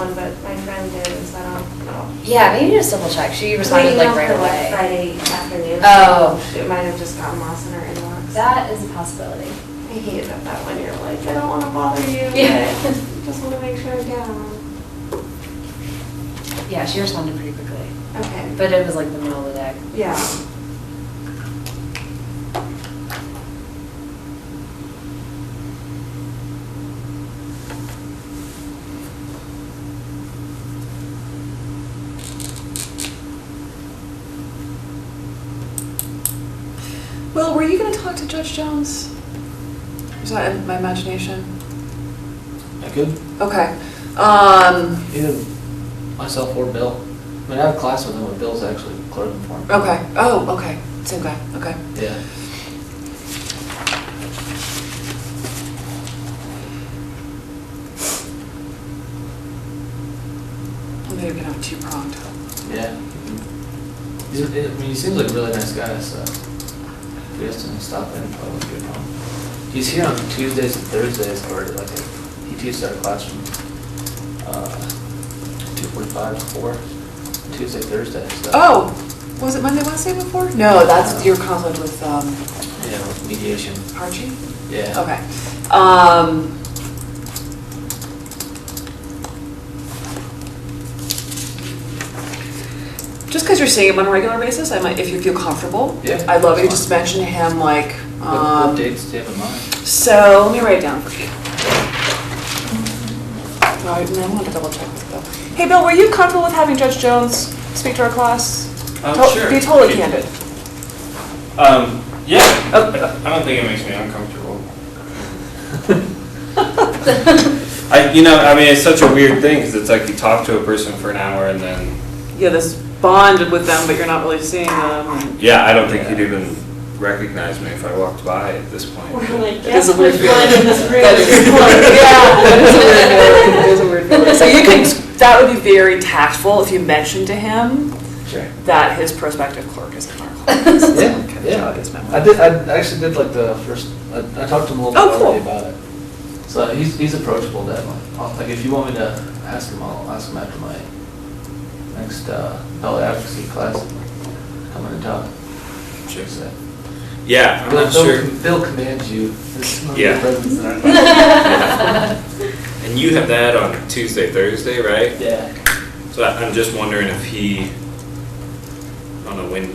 one, but my friend did, so I don't know. Yeah, maybe just double check. She responded like right away. Friday afternoon. Oh. So it might have just gotten lost in her inbox. That is a possibility. I hate that when you're like, I don't want to bother you, Yeah. but just want to make sure I get them. Yeah, she responded pretty quickly. Okay. But it was like the middle of the day. Yeah. Will, were you going to talk to Judge Jones? Is that in my imagination? I could. Okay. Either myself or Bill. I mean, I have a class with him, but Bill's actually clerking for him. Okay. Oh, okay. Same guy. Okay. Yeah. Maybe we can have a two-pronged. Yeah. He seems like a really nice guy, so if he has to stop in, probably wouldn't be a problem. He's here on Tuesdays and Thursdays, or he teaches our class from 2:45 to 4, Tuesday, Thursday. So. Oh, was it Monday, Wednesday before? No, that's your conflict with Yeah, with mediation. Archie? Yeah. Okay. Just because you're seeing him on a regular basis, I might, if you feel comfortable. Yeah. I'd love you to That's just mention to him like. What dates do you have in mind? So let me write it down for you. Right, and I want to double check with Bill. Hey, Bill, were you comfortable with having Judge Jones speak to our class? Sure. Be totally candid. Yeah. Oh. I don't think it makes me uncomfortable. I mean, it's such a weird thing because it's like you talk to a person for an hour and then. Yeah, this bond with them, but you're not really seeing them. Yeah, I don't think you'd even recognize me if I walked by at this point. We're like, It is guess a weird which one in this room That is- is Yeah, that is a weird feeling. So you can, that would be very tactful if you mentioned to him Sure. that his prospective clerk is in our class. Yeah, Kind of yeah. jog his memory. I actually did like the first, I talked to him a little bit Oh, cool. already about it. So he's approachable, that one. Like if you want me to ask him, I'll ask him after my next appellate advocacy class. Come in and talk. Sure. So, Yeah, I'm not sure. Bill commands you. There's no Yeah. presence in our class. And you have that on Tuesday, Thursday, right? Yeah. So I'm just wondering if I don't know when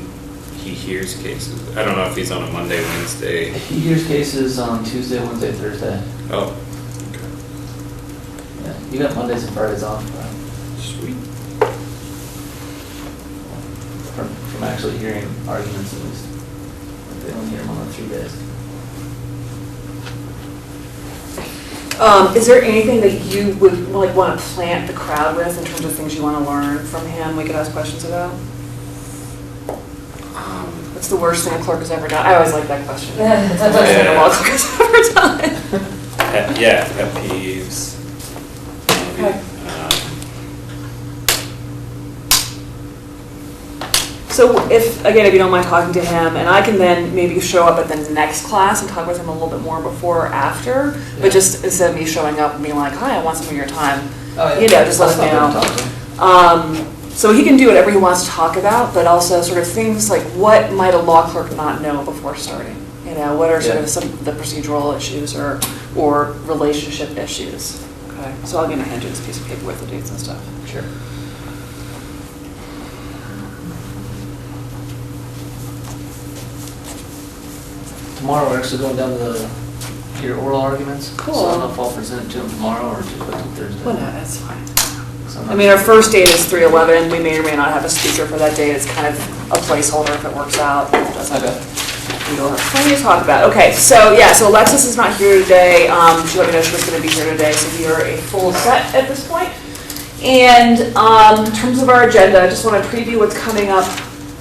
he hears cases. I don't know if he's on a Monday, Wednesday. He hears cases on Tuesday, Wednesday, Thursday. Oh, Yeah. You got Mondays and Fridays off, right? sweet. From actually hearing arguments at least. They only hear them on 3 days. Is there anything that you would like want to plant the crowd with in terms of things you want to learn from him? We could ask questions about. What's the worst thing a clerk has ever done? I always like that question. What's the worst thing a law clerk has ever done? Yeah, pet peeves. Maybe. Okay. So if you don't mind talking to him, and I can then maybe show up at the next class and talk with him a little bit more before or after, Yeah. but just instead of me showing up and being like, hi, I want some of your time, Oh, yeah. you know, just let That's me not know. bad to talk to him. So he can do whatever he wants to talk about, but also sort of things like what might a law clerk not know before starting? You know, what are sort Yeah. of some of the procedural issues or relationship issues? Okay, so I'm gonna hand you this piece of paper with the dates and stuff. Sure. Tomorrow we're actually going down to hear oral arguments. Cool. So I don't know if I'll present it to him tomorrow or just wait till Thursday. Well, no, that's fine. So I'm I not mean, our sure. first date is 3/11. We may or may not have a speaker for that date. It's kind of a placeholder if it works out. If it doesn't, Okay. we'll have plenty to talk about. Okay, so yeah, so Alexis is not here today. She let me know she was going to be here today, so we are a full set at this point. And in terms of our agenda, I just want to preview what's coming up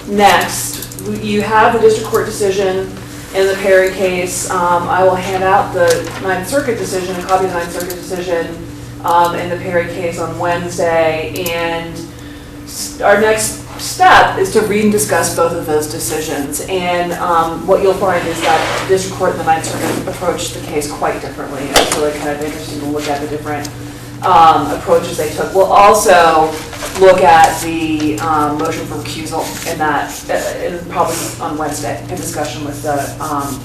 next. You have the district court decision in the Perry case. I will hand out the Ninth Circuit decision, a copy of the Ninth Circuit decision in the Perry case on Wednesday. And our next step is to read and discuss both of those decisions. And what you'll find is that the district court and the Ninth Circuit approached the case quite differently. It's really kind of interesting to look at the different approaches they took. We'll also look at the motion for recusal in that, probably on Wednesday, in discussion with the,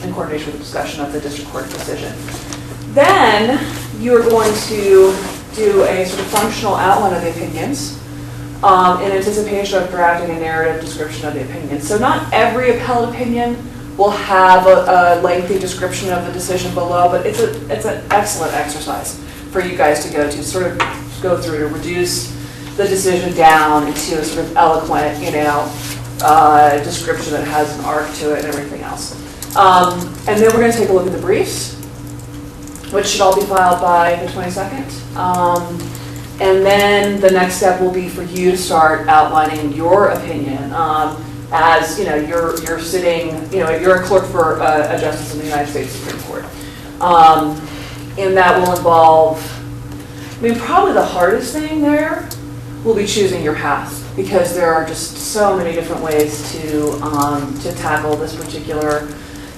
in coordination with the discussion of the district court decision. Then you're going to do a sort of functional outline of the opinions in anticipation of drafting a narrative description of the opinion. So not every appellate opinion will have a lengthy description of the decision below, but it's an excellent exercise for you guys to go to, sort of go through to reduce the decision down into a sort of eloquent, description that has an arc to it and everything else. And then we're going to take a look at the briefs, which should all be filed by the 22nd. And then the next step will be for you to start outlining your opinion. As you're sitting, you're a clerk for a justice in the United States Supreme Court. And that will involve, probably the hardest thing there will be choosing your path, because there are just so many different ways to tackle this particular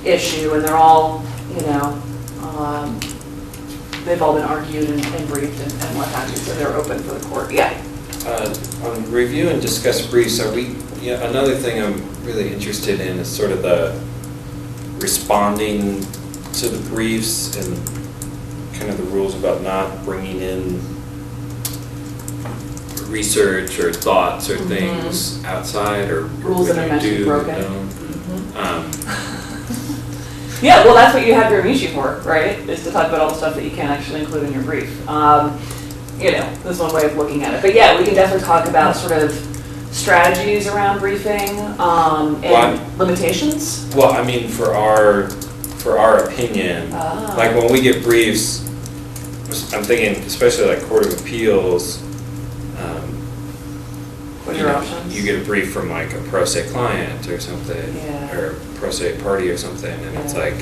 issue, and they're all, they've all been argued and briefed and what have you, so they're open for the court. Yeah. On review and discuss briefs, another thing I'm really interested in is sort of the responding to the briefs and kind of the rules about not bringing in research or thoughts or things outside, or rules that are meant to be broken. Yeah, well, that's what you have your amici for, right? Is to talk about all the stuff that you can't actually include in your brief. There's one way of looking at it. But yeah, we can definitely talk about sort of strategies around briefing and limitations. Well, for our opinion, like when we get briefs, I'm thinking especially like Court of Appeals. What are your options? You get a brief from like a pro se client or something, or a pro se party or something, and it's like,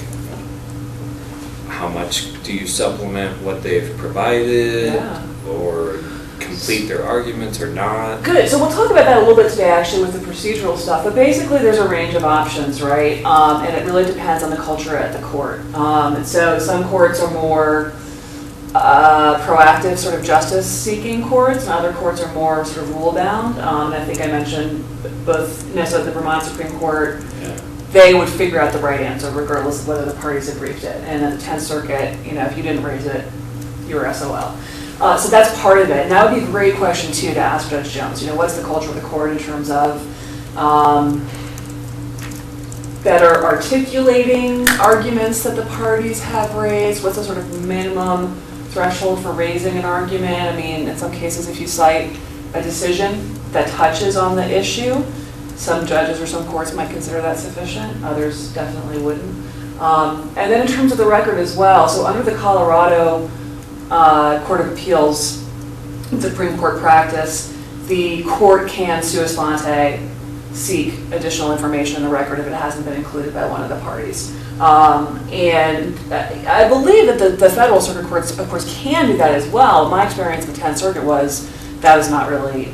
how much do you supplement what they've provided, or complete their arguments or not? Good. So we'll talk about that a little bit today, actually, with the procedural stuff. But basically, there's a range of options, right? And it really depends on the culture at the court. And so some courts are more proactive, sort of justice-seeking courts, and other courts are more sort of rule-bound. And I think I mentioned both. So the Vermont Supreme Court, they would figure out the right answer regardless of whether the parties had briefed it. And then the 10th Circuit, if you didn't raise it, you were SOL. So that's part of it. And that would be a great question, too, to ask Judge Jones. What's the culture of the court in terms of better articulating arguments that the parties have raised? What's the sort of minimum threshold for raising an argument? In some cases, if you cite a decision that touches on the issue, some judges or some courts might consider that sufficient. Others definitely wouldn't. And then in terms of the record as well, so under the Colorado Court of Appeals Supreme Court practice, the court can sua sponte seek additional information in the record if it hasn't been included by one of the parties. And I believe that the federal circuit courts, of course, can do that as well. My experience in the 10th Circuit was that was not really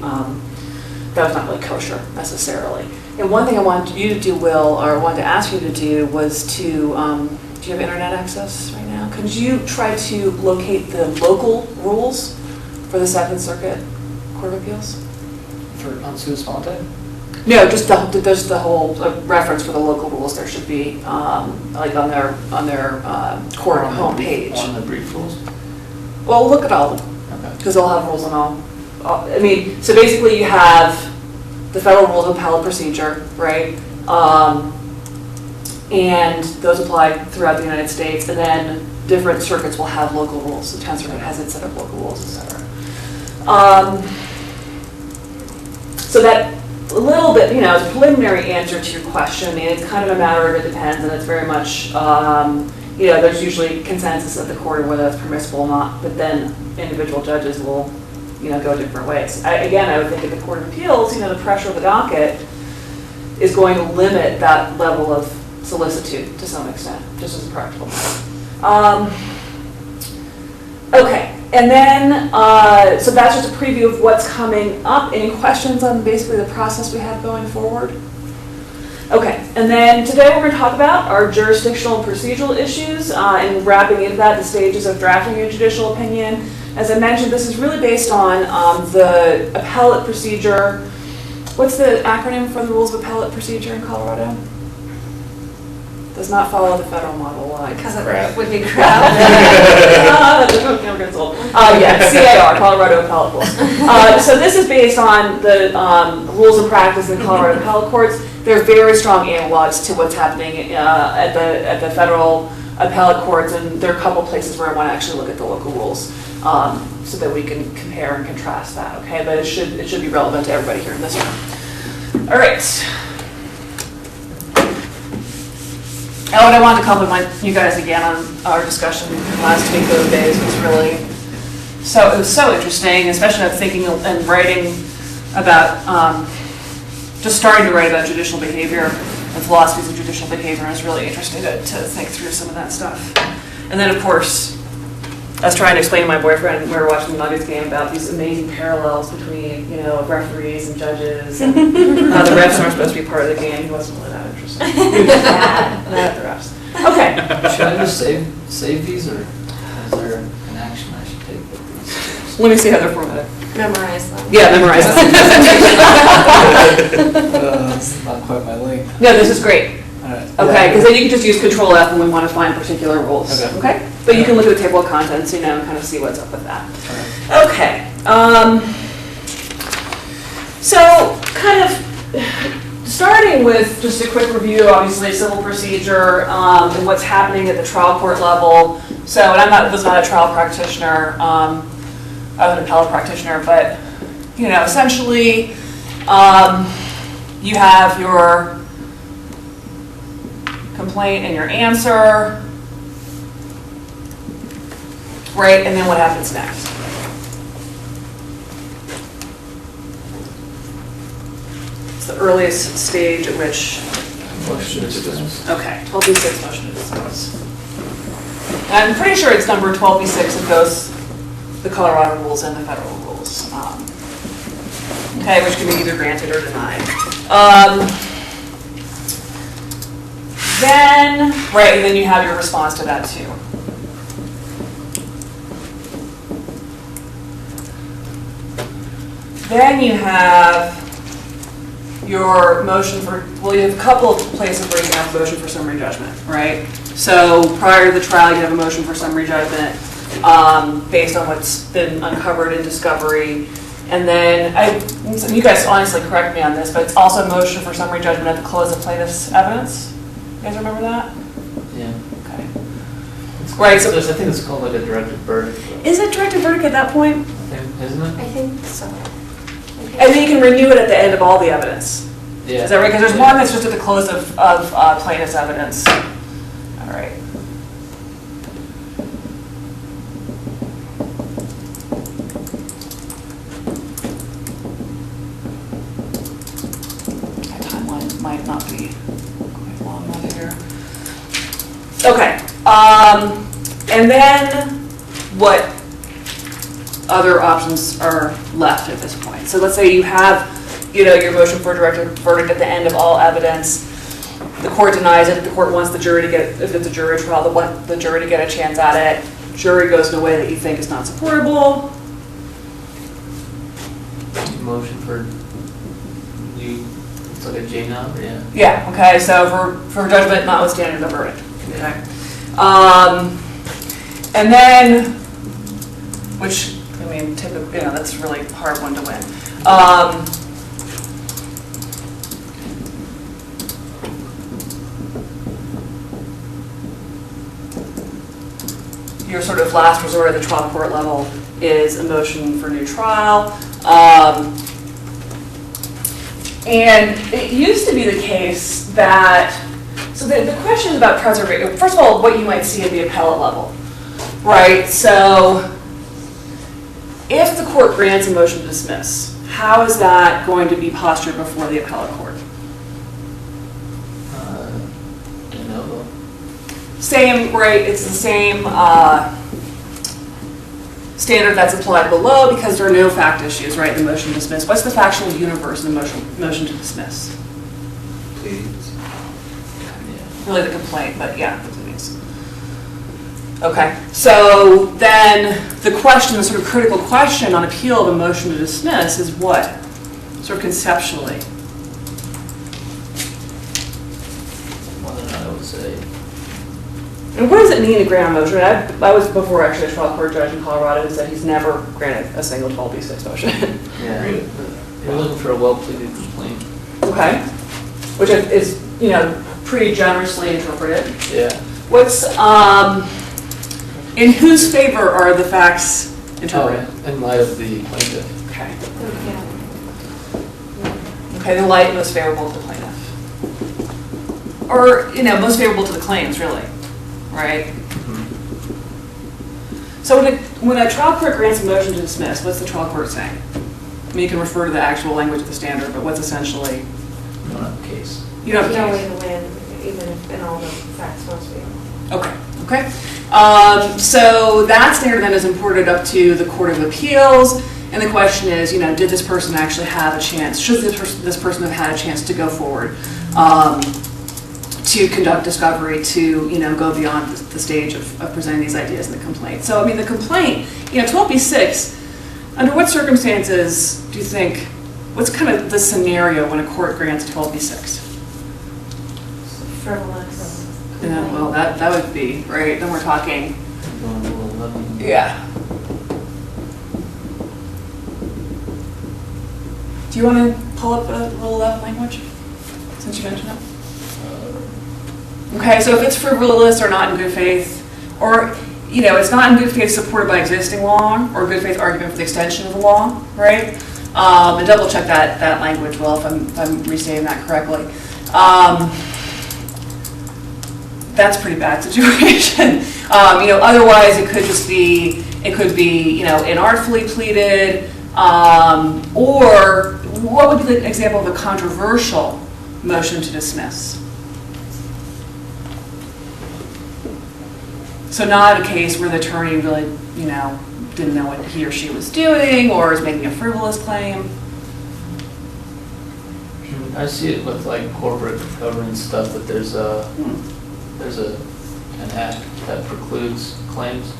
kosher necessarily. And one thing I wanted you to do, Will, or wanted to ask you to do, was to, do you have internet access right now? Could you try to locate the local rules for the 7th Circuit Court of Appeals? On sua sponte? No, just the whole reference for the local rules. There should be like on their court homepage. On the brief rules? Well, look at all of them, Okay. because they'll have rules on all. So basically you have the federal rules of appellate procedure, right? And those apply throughout the United States, and then different circuits will have local rules. The 10th Circuit has its set of local rules, etc. So that a little bit, as a preliminary answer to your question, it's kind of a matter of it depends, and it's very much, there's usually consensus at the court of whether that's permissible or not, but then individual judges will, go different ways. I would think at the Court of Appeals, the pressure of the docket is going to limit that level of solicitude to some extent, just as a practical matter. Okay. And then, so that's just a preview of what's coming up. Any questions on basically the process we have going forward? Okay, and then today we're going to talk about our jurisdictional and procedural issues, and wrapping into that, the stages of drafting a judicial opinion, as I mentioned, this is really based on the appellate procedure. What's the acronym for the Rules of Appellate Procedure in Colorado? Does not follow the federal model. Why? Because Crap. it would be crap. Yeah, CAR, Colorado Appellate Rules. So this is based on the rules of practice in Colorado appellate courts. They're very strong analogs to what's happening at the federal appellate courts, and there are a couple places where I want to actually look at the local rules so that we can compare and contrast that. Okay, but it should be relevant to everybody here in this room. All right. Oh, and I wanted to compliment you guys again on our discussion last week. Those days was really it was so interesting, especially I'm thinking and writing about just starting to write about judicial behavior and philosophies of judicial behavior. And it's really interesting to think through some of that stuff. And then, of course, I was trying to explain to my boyfriend when we were watching the Nuggets game about these amazing parallels between, referees and judges, and how the refs aren't supposed to be part of the game. He wasn't really that interested. He was mad at the refs. Okay. Should I just save these, or is there an action I should take with these? Let me see how they're formatted. Memorize them. Yeah, memorize them. That's not quite my link. No, this is great. All right. Okay, because then you can just use Control F when we want to find particular rules. Okay. But you can look at the table of contents, and kind of see what's up with that. All right. Okay. So, kind of starting with just a quick review, obviously, civil procedure and what's happening at the trial court level. So, and was not a trial practitioner. I was an appellate practitioner, but essentially, you have your complaint and your answer, right? And then what happens next? It's the earliest stage at which. Motion to dismiss. Okay, 12B6 motion to dismiss. I'm pretty sure it's number 12B6 of both the Colorado rules and the federal rules. Okay, which can be either granted or denied. And then you have your response to that too. Then you have your motion for, you have a couple of places where you have a motion for summary judgment, right? So prior to the trial, you have a motion for summary judgment based on what's been uncovered in discovery. And then, you guys honestly correct me on this, but it's also a motion for summary judgment at the close of plaintiff's evidence. You guys remember that? Yeah. Okay. Right, so I think it's called like a directed verdict. is it directed verdict at that point? Isn't it? I think so. And then you can renew it at the end of all the evidence. Yeah. Is that right? Because there's one that's just at the close of plaintiff's evidence. All right. My timeline might not be quite long enough here. Okay. And then what other options are left at this point? So let's say you have, your motion for a directed verdict at the end of all evidence. The court denies it. The court wants the jury to get, if it's a jury trial, they want the jury to get a chance at it. Jury goes in a way that you think is not supportable. Motion for it's like a J number, yeah. Yeah. Okay. So for judgment notwithstanding the verdict. Okay. And then, which typically, that's a really hard one to win. Your sort of last resort at the trial court level is a motion for new trial. And it used to be the case that, so the question is about preservation. First of all, what you might see at the appellate level, right? So if the court grants a motion to dismiss, how is that going to be postured before the appellate court? De novo. Same, right? It's the same standard that's applied below because there are no fact issues, right? The motion to dismiss. What's the factual universe in the motion to dismiss? Please. Really the complaint, but yeah, the pleadings. Okay, so then the question, the sort of critical question on appeal of a motion to dismiss is what? Sort of conceptually. Whether or not I would say, And what does it mean to grant a motion? I was before actually a trial court judge in Colorado who said he's never granted a single 12b6 motion. yeah, you're looking for a well-pleaded complaint. Okay, which is, you know, pretty generously interpreted. Yeah. What's, in whose favor are the facts interpreted? In light of the plaintiff. Okay. Yeah. Okay, the light most favorable to the plaintiff. Or, you know, most favorable to the claims, really, right? So when a trial court grants a motion to dismiss, what's the trial court saying? I mean, you can refer to the actual language of the standard, but what's essentially? You don't have a case. You don't have No a way case. to win, even if in all the facts must be. Okay, okay. So that standard then is imported up to the Court of Appeals, and the question is, you know, did this person actually have a chance, should this person have had a chance to go forward, to conduct discovery, to, you know, go beyond the stage of presenting these ideas in the complaint. So, I mean, the complaint, you know, 12b6, under what circumstances do you think, what's kind of the scenario when a court grants 12b6? Frivolous. Yeah, well, that would be, right, then we're talking, Going to Rule 11. yeah. Do you want to pull up the Rule 11 language, since you mentioned it? Okay, so if it's frivolous or not in good faith, or, you know, it's not in good faith supported by existing law, or good faith argument for the extension of the law, right? And double check that language, well, if I'm restating that correctly. That's a pretty bad situation. You know, otherwise it could just be, you know, inartfully pleaded, or what would be the example of a controversial motion to dismiss? So not a case where the attorney really, you know, didn't know what he or she was doing, or is making a frivolous claim. I see it with like corporate governance stuff, that there's an act that precludes claims,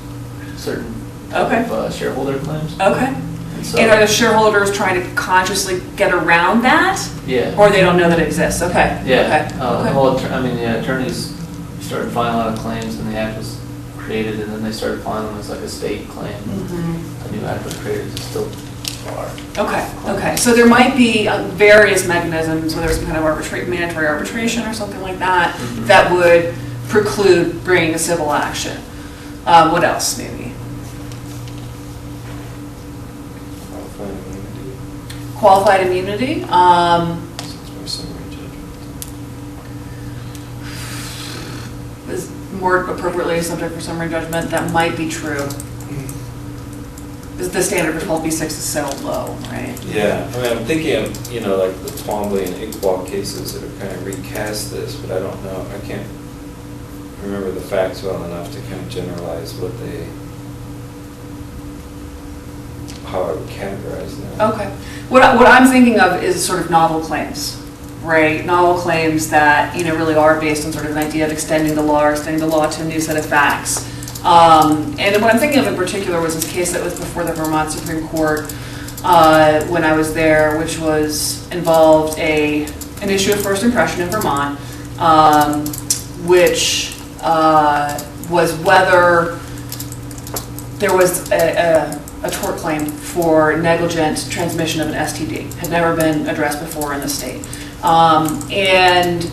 certain type of shareholder claims. Okay. So, And are the shareholders trying to consciously get around that? yeah. Or they don't know that it exists? Okay. Yeah. Okay. Well, attorneys started filing a lot of claims, and the act was created, and then they started filing them as like a state claim. Mhm. A new act was created to still bar. Okay. So there might be various mechanisms, whether it's some kind of mandatory arbitration or something like that, Mhm. that would preclude bringing a civil action. What else, maybe? Qualified immunity. Is more appropriately a subject for summary judgment. That might be true. The standard for 12b6 is so low, right? Yeah, I mean, I'm thinking of, you know, like the Twombly and Iqbal cases that have kind of recast this, but I don't know, I can't remember the facts well enough to kind of generalize how I would categorize them. Okay. What I'm thinking of is sort of novel claims, right? Novel claims that, you know, really are based on sort of an idea of extending the law or extending the law to a new set of facts. And what I'm thinking of in particular was this case that was before the Vermont Supreme Court when I was there, which involved an issue of first impression in Vermont, which was whether there was a tort claim for negligent transmission of an STD. Had never been addressed before in the state. And,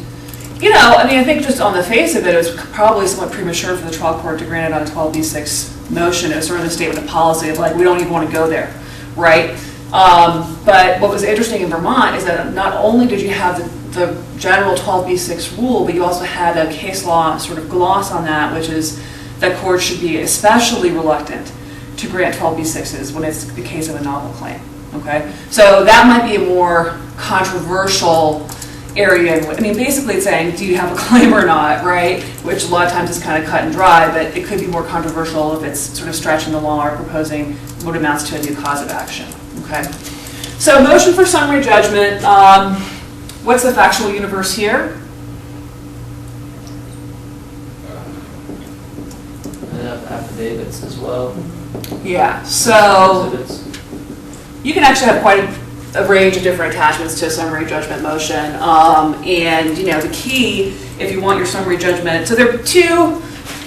you know, I mean, I think just on the face of it, it was probably somewhat premature for the trial court to grant it on a 12b6 motion. It was sort of the statement of policy of like, we don't even want to go there, right? But what was interesting in Vermont is that not only did you have the general 12b6 rule, but you also had a case law sort of gloss on that, which is that courts should be especially reluctant to grant 12b6s when it's the case of a novel claim, okay? So that might be a more controversial area. I mean, basically it's saying, do you have a claim or not, right? Which a lot of times is kind of cut and dry, but it could be more controversial if it's sort of stretching the law or proposing what amounts to a new cause of action, okay? So motion for summary judgment, what's the factual universe here? And affidavits as well. Yeah, so Exhibits. you can actually have quite a range of different attachments to a summary judgment motion. And, you know, the key, if you want your summary judgment, so there are two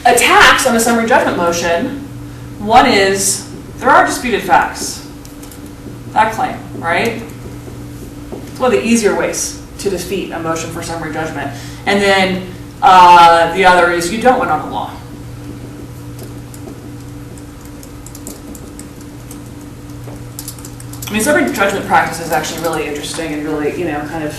attacks on a summary judgment motion. One is, there are disputed facts. That claim, right? It's one of the easier ways to defeat a motion for summary judgment. And then the other is you don't win on the law. I mean, summary judgment practice is actually really interesting and really, you know, kind of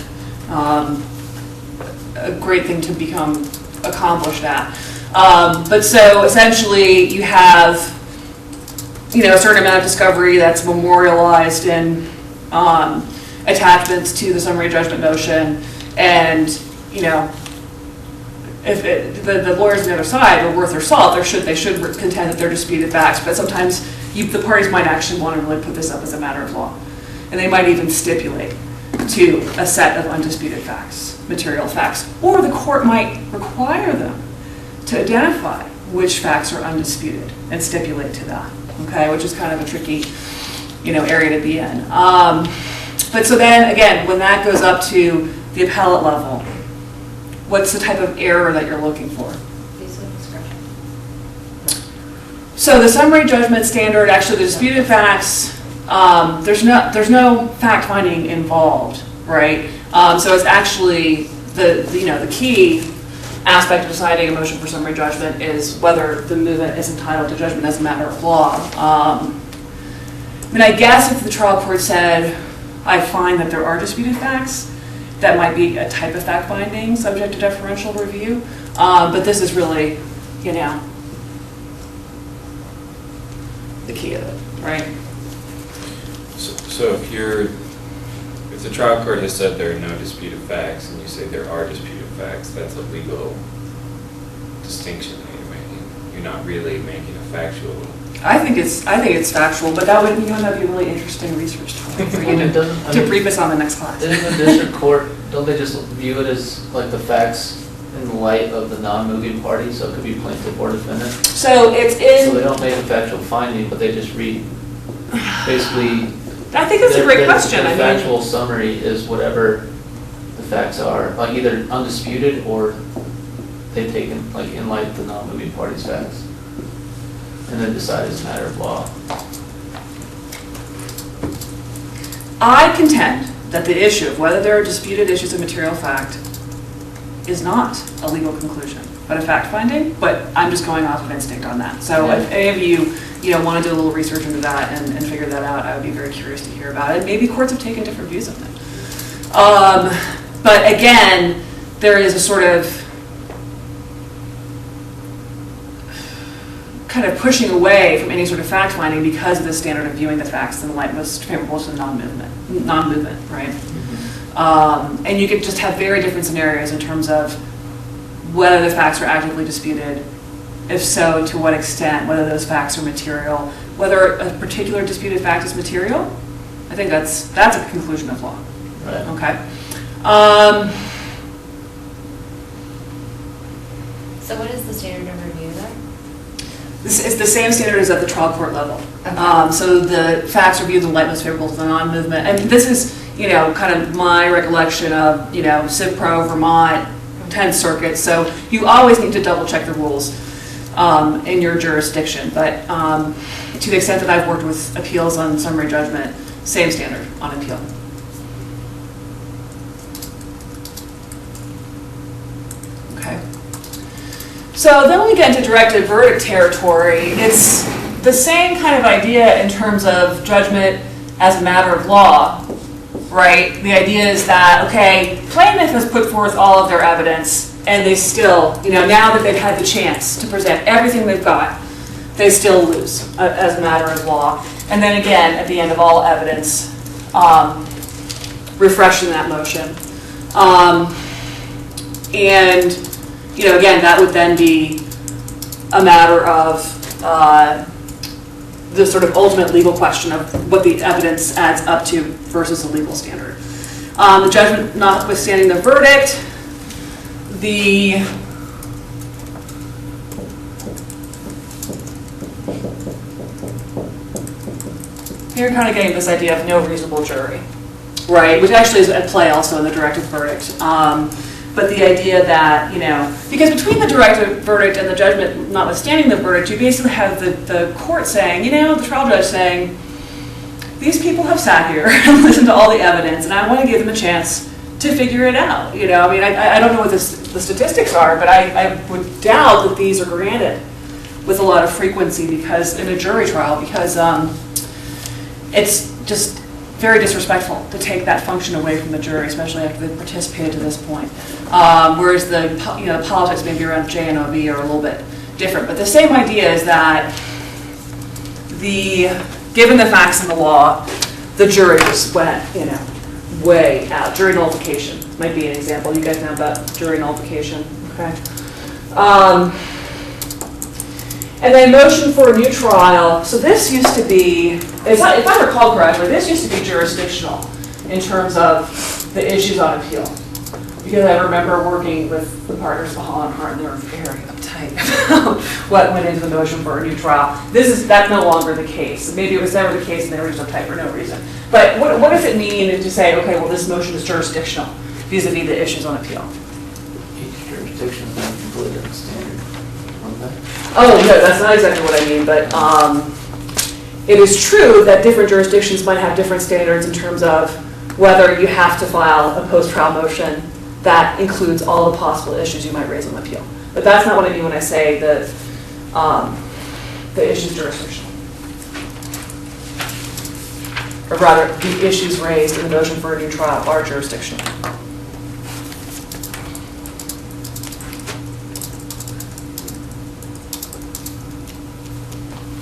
a great thing to become accomplished at. But so essentially you have, you know, a certain amount of discovery that's memorialized in attachments to the summary judgment motion, and, you know, if the lawyers on the other side are worth their salt, they should contend that they're disputed facts, but sometimes the parties might actually want to really put this up as a matter of law. And they might even stipulate to a set of undisputed facts, material facts, or the court might require them to identify which facts are undisputed and stipulate to that, okay, which is kind of a tricky, you know, area to be in. But so then, again, when that goes up to the appellate level, what's the type of error that you're looking for? Abuse of discretion. So the summary judgment standard, actually the disputed facts, there's no fact finding involved, right? So it's actually the key aspect of deciding a motion for summary judgment is whether the movement is entitled to judgment as a matter of law. I mean, I guess if the trial court said, I find that there are disputed facts, that might be a type of fact finding subject to deferential review. But this is really, you know, the key of it, right? So if the trial court has said there are no disputed facts and you say there are disputed facts, that's a legal distinction that you're making. You're not really making a factual. I think it's factual, but that'd be a really interesting research tool for you to brief us on the next class. Isn't the district court, don't they just view it as like the facts in light of the non-moving party, so it could be plaintiff or defendant? So it's So they in, don't make a factual finding, but they just read, basically. I think that's a great question. The I mean, factual summary is whatever the facts are, like either undisputed or they've taken, like in light of the non-moving party's facts, and then decide as a matter of law. I contend that the issue of whether there are disputed issues of material fact is not a legal conclusion, but a fact finding, but I'm just going off of instinct on that. So Yeah. if any of you want to do a little research into that and figure that out, I would be very curious to hear about it. Maybe courts have taken different views on it. But again, there is a sort of kind of pushing away from any sort of fact finding because of the standard of viewing the facts in the light most favorable to the non-movement, right? And you could just have very different scenarios in terms of whether the facts are actively disputed, if so, to what extent, whether those facts are material, whether a particular disputed fact is material. I think that's a conclusion of law. Right. Okay. So what is the standard of review then? This is the same standard as at the trial court level. Okay. So the facts are viewed in the light most favorable to the non-movement. And this is, kind of my recollection of, Civ Pro, Vermont, 10th Circuit. So you always need to double check the rules in your jurisdiction. But to the extent that I've worked with appeals on summary judgment, same standard on appeal. Okay. So then we get into directed verdict territory. It's the same kind of idea in terms of judgment as a matter of law, right? The idea is that, okay, plaintiff has put forth all of their evidence and they still, now that they've had the chance to present everything they've got, they still lose as a matter of law. And then again, at the end of all evidence, refreshing that motion. And again, that would then be a matter of the sort of ultimate legal question of what the evidence adds up to versus the legal standard. The judgment notwithstanding the verdict, you're kind of getting this idea of no reasonable jury, right? Which actually is at play also in the directed verdict. But the idea that, because between the directed verdict and the judgment notwithstanding the verdict, you basically have the court saying, the trial judge saying, these people have sat here and listened to all the evidence, and I want to give them a chance to figure it out. I don't know what the statistics are, but I would doubt that these are granted with a lot of frequency because in a jury trial, because it's just very disrespectful to take that function away from the jury, especially after they've participated to this point. Whereas the politics maybe around J and OB are a little bit different. But the same idea is that given the facts in the law, the jury just went, way out. Jury nullification might be an example. You guys know about jury nullification, okay? And then motion for a new trial. So this used to be, if I recall correctly, this used to be jurisdictional in terms of the issues on appeal. Because I remember working with the partners of Hall and Hart, and they were very uptight about what went into the motion for a new trial. That's no longer the case. Maybe it was never the case and they were just uptight for no reason. But what does it mean to say, okay, well, this motion is jurisdictional vis-a-vis the issues on appeal? Each jurisdiction is a completely different standard. Oh, no, that's not exactly what I mean, but it is true that different jurisdictions might have different standards in terms of whether you have to file a post-trial motion that includes all the possible issues you might raise on appeal. But that's not what I mean when I say that the issue is jurisdictional. Or rather, the issues raised in the motion for a new trial are jurisdictional.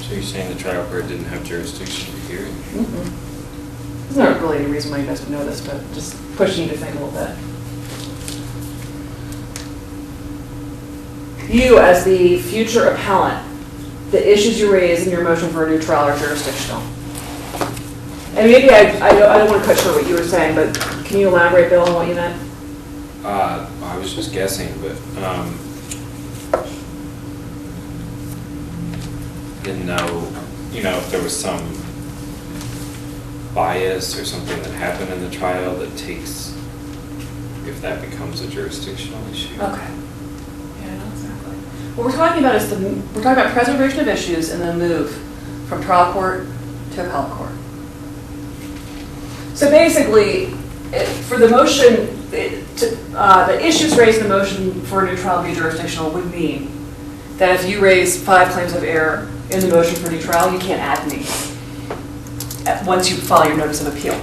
So you're saying the trial court didn't have jurisdiction to hear it? Mm-hmm. There's not really any reason why you guys would know this, but just pushing you to think a little bit. You, as the future appellant, the issues you raise in your motion for a new trial are jurisdictional. And maybe I don't want to cut short what you were saying, but can you elaborate, Bill, on what you meant? I was just guessing, but didn't know, if there was some bias or something that happened in the trial that takes, if that becomes a jurisdictional issue. Okay. Yeah, not exactly. What we're talking about is we're talking about preservation of issues and then move from trial court to appellate court. So basically, for the motion, the issues raised in the motion for a new trial to be jurisdictional would mean that if you raise 5 claims of error in the motion for a new trial, you can't add any once you file your notice of appeal.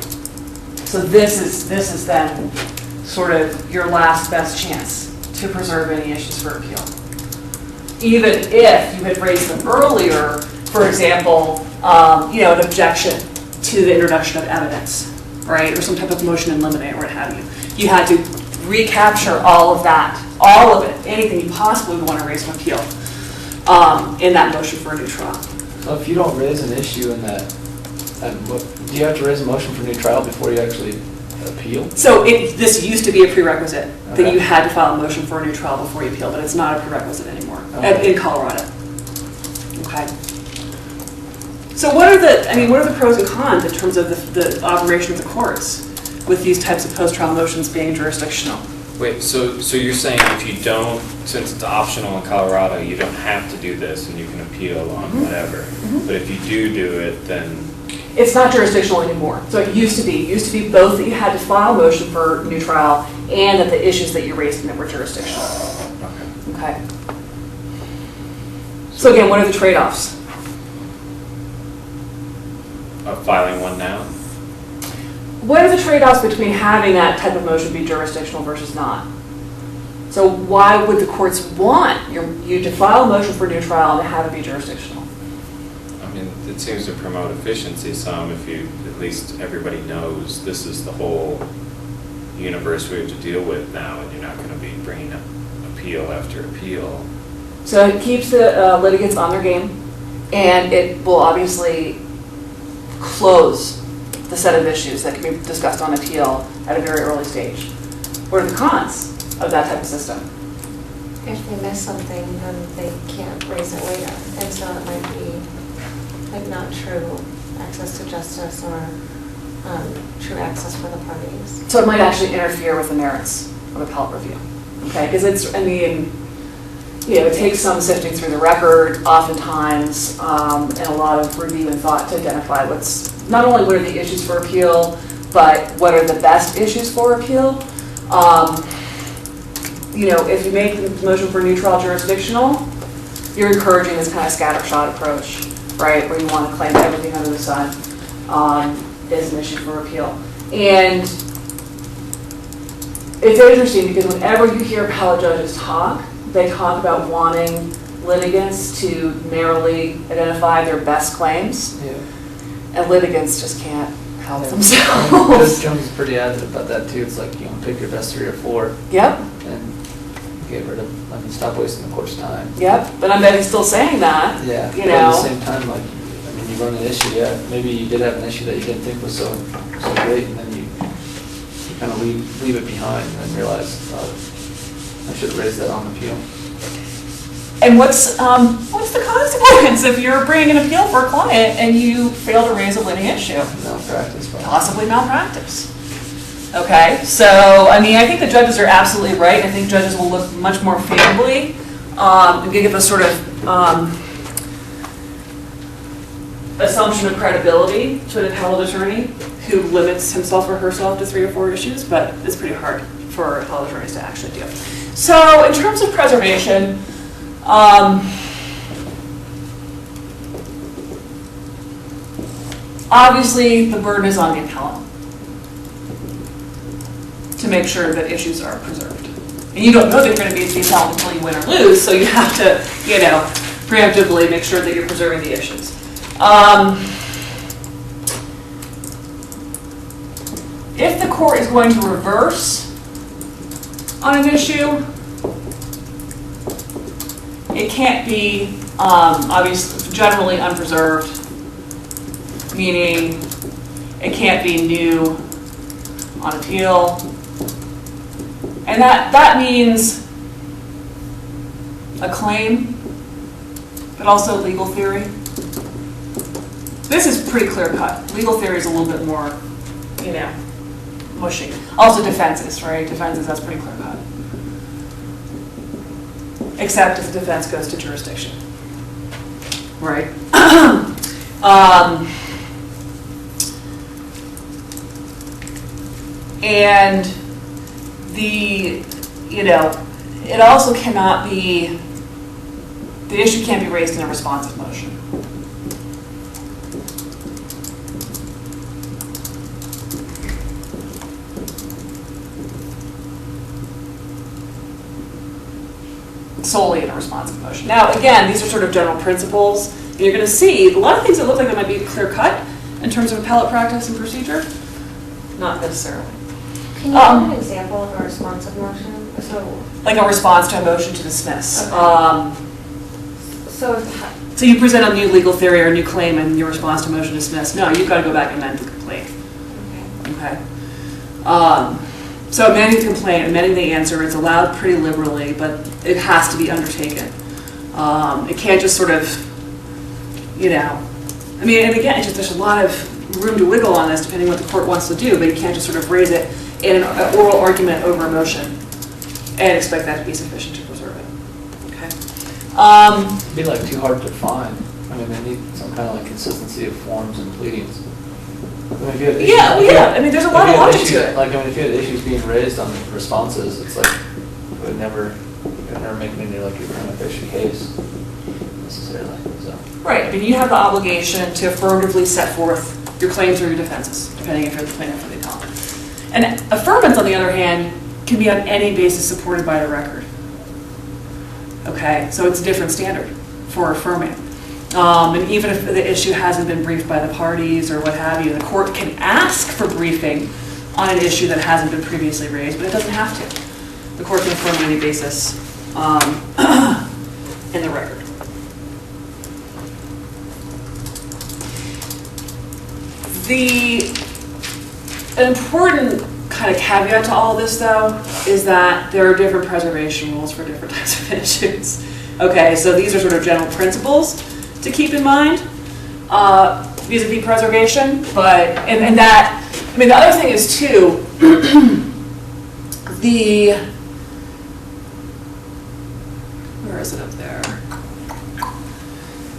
So this is then sort of your last best chance to preserve any issues for appeal. Even if you had raised them earlier, for example, an objection to the introduction of evidence, right, or some type of motion in limine or what have you. You had to recapture all of that, all of it, anything you possibly would want to raise an appeal in that motion for a new trial. So if you don't raise an issue in that, do you have to raise a motion for a new trial before you actually appeal? So this used to be a prerequisite, Okay. that you had to file a motion for a new trial before you appeal, but it's not a prerequisite anymore in Colorado. Okay. So what are the pros and cons in terms of the operation of the courts with these types of post-trial motions being jurisdictional? Wait, so you're saying if you don't, since it's optional in Colorado, you don't have to do this and you can appeal on whatever. But if you do it, then It's not jurisdictional anymore. So it used to be both that you had to file a motion for a new trial and that the issues that you raised in it were jurisdictional. Okay. So again, what are the trade-offs? Of filing one now? What are the trade-offs between having that type of motion be jurisdictional versus not? So why would the courts want you to file a motion for a new trial and have it be jurisdictional? I mean, it seems to promote efficiency some if you, at least everybody knows this is the whole universe we have to deal with now, and you're not going to be bringing up appeal after appeal. So it keeps the litigants on their game, and it will obviously close the set of issues that can be discussed on appeal at a very early stage. What are the cons of that type of system? If they miss something, then they can't raise it later. And so it might be like not true access to justice or true access for the parties. So it might actually interfere with the merits of appellate review, okay? Because it's, I mean, you know, it takes some sifting through the record oftentimes, and a lot of review and thought to identify what's, not only what are the issues for appeal, but what are the best issues for appeal. You know, if you make the motion for new trial jurisdictional, you're encouraging this kind of scattershot approach, right? Where you want to claim everything under the sun is an issue for appeal. And it's interesting because whenever you hear appellate judges talk, they talk about wanting litigants to narrowly identify their best claims. Yeah. And litigants just can't help Judge themselves. Jones is pretty adamant about that too. It's like, you know, pick your best 3 or 4 Yep, and get rid of, I mean, stop wasting the court's time. yep. But I bet he's still saying that. Yeah, You but at the know. same time, like, I mean, you run an issue, yeah, maybe you did have an issue that you didn't think was so great, and then you kind of leave it behind and then realize, I should have raised that on appeal. And what's the consequence if you're bringing an appeal for a client and you fail to raise a winning issue? Malpractice, probably. Possibly malpractice. Okay, so, I mean, I think the judges are absolutely right. I think judges will look much more favorably and give a sort of assumption of credibility to an appellate attorney who limits himself or herself to 3 or 4 issues, but it's pretty hard for appellate attorneys to actually do. So, in terms of preservation, obviously the burden is on the appellant to make sure that issues are preserved. And you don't know they're going to be at the appellant until you win or lose, so you have to, you know, preemptively make sure that you're preserving the issues. If the court is going to reverse on an issue, it can't be obviously generally unpreserved, meaning it can't be new on appeal. And that means a claim, but also legal theory. This is pretty clear cut. Legal theory is a little bit more, you know, mushy. Also defenses, right? Defenses, that's pretty clear cut. Except if the defense goes to jurisdiction, right? And you know, it also cannot be, the issue can't be raised in a responsive motion. Solely in a responsive motion. Now, again, these are sort of general principles. And you're going to see a lot of things that look like they might be clear-cut in terms of appellate practice and procedure. Not necessarily. Can you give an example of a responsive motion? So, Like a response to a motion to dismiss. Okay. So you present a new legal theory or a new claim and your response to motion to dismiss. No, you've got to go back and amend the complaint. Okay. So amending the complaint, amending the answer is allowed pretty liberally, but it has to be undertaken. It can't just sort of, you know, I mean, and again, it's just, there's a lot of room to wiggle on this depending what the court wants to do, but you can't just sort of raise it in an oral argument over a motion and expect that to be sufficient to preserve it. Okay. It'd be like too hard to find. I mean, they need some kind of like consistency of forms and pleadings. I mean, if you had issues, I mean, there's a lot of logic to it. Like, I mean, if you had issues being raised on responses, it's like, it would never make it into like your prima facie case necessarily, so. Right, but you have the obligation to affirmatively set forth your claims or your defenses, depending if you're the plaintiff or the appellant. And affirmance, on the other hand, can be on any basis supported by the record. Okay, so it's a different standard for affirming. And even if the issue hasn't been briefed by the parties or what have you, the court can ask for briefing on an issue that hasn't been previously raised, but it doesn't have to. The court can affirm on any basis in the record. An important kind of caveat to all this, though, is that there are different preservation rules for different types of issues. Okay, so these are sort of general principles to keep in mind. vis-a-vis preservation, but, and that, I mean, the other thing is too, where is it up there?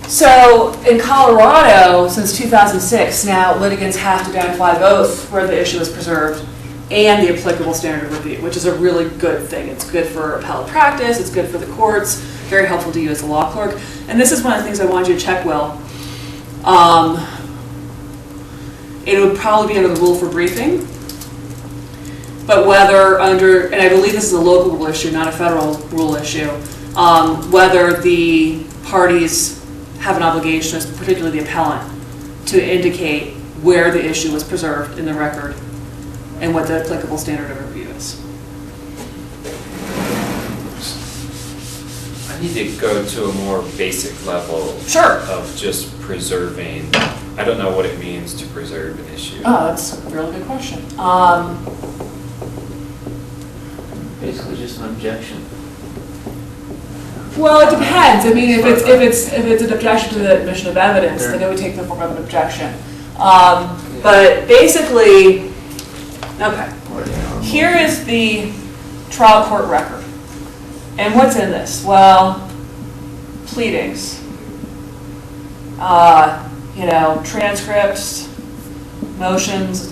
So in Colorado, since 2006, now litigants have to identify both where the issue is preserved and the applicable standard of review, which is a really good thing. It's good for appellate practice, it's good for the courts, very helpful to you as a law clerk. And this is one of the things I wanted you to check, Will. It would probably be under the rule for briefing, but whether under, and I believe this is a local rule issue, not a federal rule issue, whether the parties have an obligation, particularly the appellant, to indicate where the issue was preserved in the record and what the applicable standard of review is. I need to go to a more basic level Sure. of just preserving. I don't know what it means to preserve an issue. Oh, that's a really good question. Basically just an objection. Well, it depends. I mean, if it's an objection to the admission of evidence, then it would take the form of an objection. But basically, okay. Here is the trial court record. And what's in this? Well, pleadings, transcripts, motions,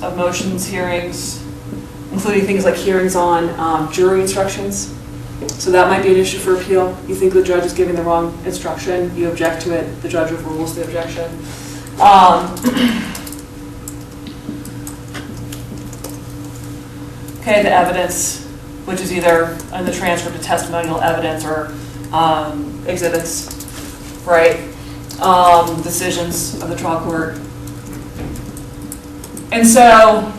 hearings, including things like hearings on jury instructions. So that might be an issue for appeal. You think the judge is giving the wrong instruction, you object to it, the judge overrules the objection. Okay, the evidence, which is either in the transcript of testimonial evidence or exhibits, right? Decisions of the trial court. And so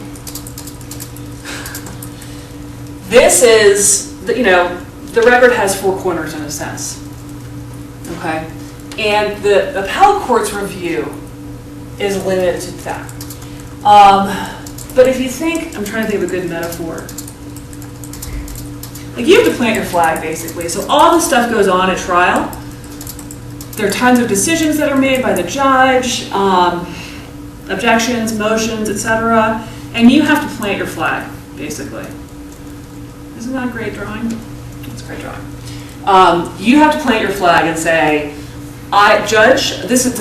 this is, the record has four corners in a sense, okay? And the appellate court's review is limited to that. But if you think, I'm trying to think of a good metaphor. Like you have to plant your flag basically. So all this stuff goes on at trial. There are tons of decisions that are made by the judge, objections, motions, etc. And you have to plant your flag, basically. Isn't that a great drawing? That's a great drawing. You have to plant your flag and say, Judge, this is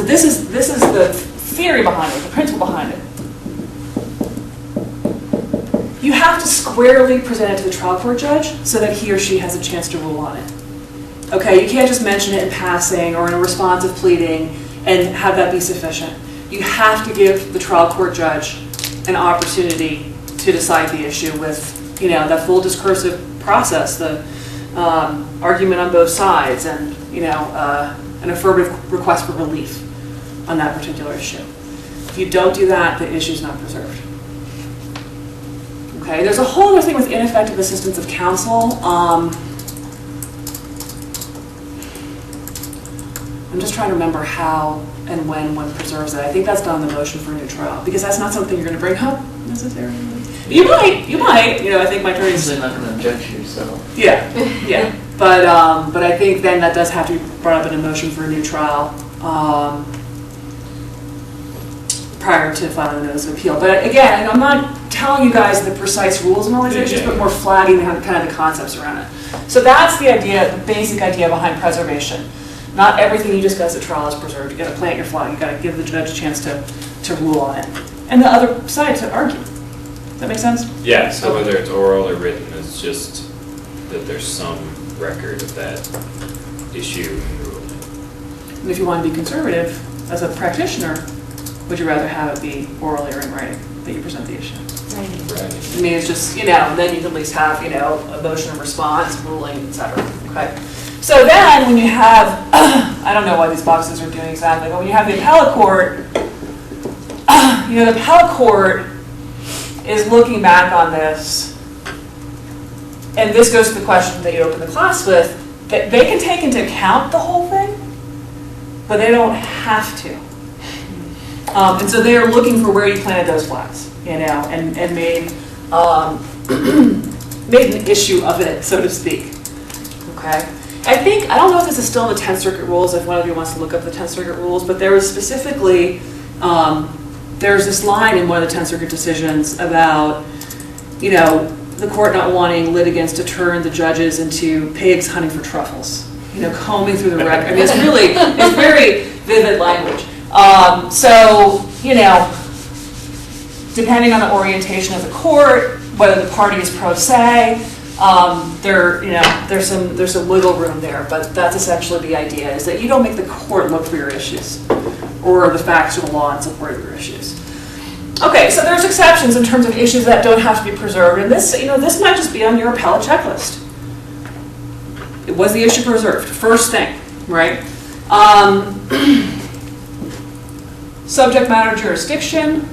the theory behind it, the principle behind it. You have to squarely present it to the trial court judge so that he or she has a chance to rule on it. Okay, you can't just mention it in passing or in a responsive pleading and have that be sufficient. You have to give the trial court judge an opportunity to decide the issue with, that full discursive process, the argument on both sides, and an affirmative request for relief on that particular issue. If you don't do that, the issue is not preserved. Okay, there's a whole other thing with ineffective assistance of counsel. I'm just trying to remember how and when one preserves it. I think that's done in the motion for a new trial, because that's not something you're going to bring up necessarily. You might. I think my attorney's Usually not going to object to yourself. Yeah. But I think then that does have to be brought up in a motion for a new trial prior to filing a notice of appeal. But again, I'm not telling you guys the precise rules and all these issues, but more flagging kind of the concepts around it. So that's the idea, the basic idea behind preservation. Not everything you discuss at trial is preserved. You got to plant your flag. You got to give the judge a chance to rule on it, and the other side to argue. Does that make sense? Yeah. So whether it's oral or written, it's just that there's some record of that issue in the ruling. And if you want to be conservative as a practitioner, would you rather have it be orally or in writing that you present the issue? Right. I mean, it's just, then you can at least have, a motion of response, ruling, etc. Okay. So then when you have, I don't know what these boxes are doing exactly, but when you have the appellate court, the appellate court is looking back on this, and this goes to the question that you opened the class with, that they can take into account the whole thing, but they don't have to. And so they are looking for where you planted those flags, and made made an issue of it, so to speak. Okay. I don't know if this is still in the 10th Circuit rules, if one of you wants to look up the 10th Circuit rules, but there was specifically there's this line in one of the 10th Circuit decisions about, the court not wanting litigants to turn the judges into pigs hunting for truffles, combing through the record. I mean, it's very vivid language. So, depending on the orientation of the court, whether the party is pro se, there's some wiggle room there, but that's essentially the idea, is that you don't make the court look for your issues or the facts or the law in support of your issues. Okay, so there's exceptions in terms of issues that don't have to be preserved, and this might just be on your appellate checklist. Was the issue preserved? First thing, right? Subject matter jurisdiction.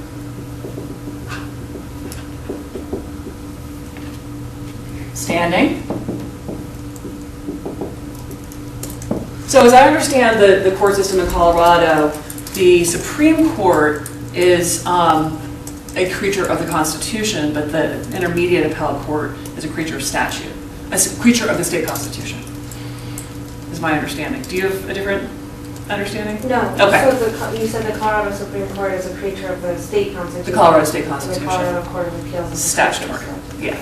Standing. So as I understand the court system in Colorado, the Supreme Court is a creature of the Constitution, but the intermediate appellate court is a creature of statute, a creature of the state constitution, is my understanding. Do you have a different understanding? No. Okay. So you said the Colorado Supreme Court is a creature of the state constitution. The Colorado state And constitution. the Colorado Court of Appeals is Statutory. Yeah.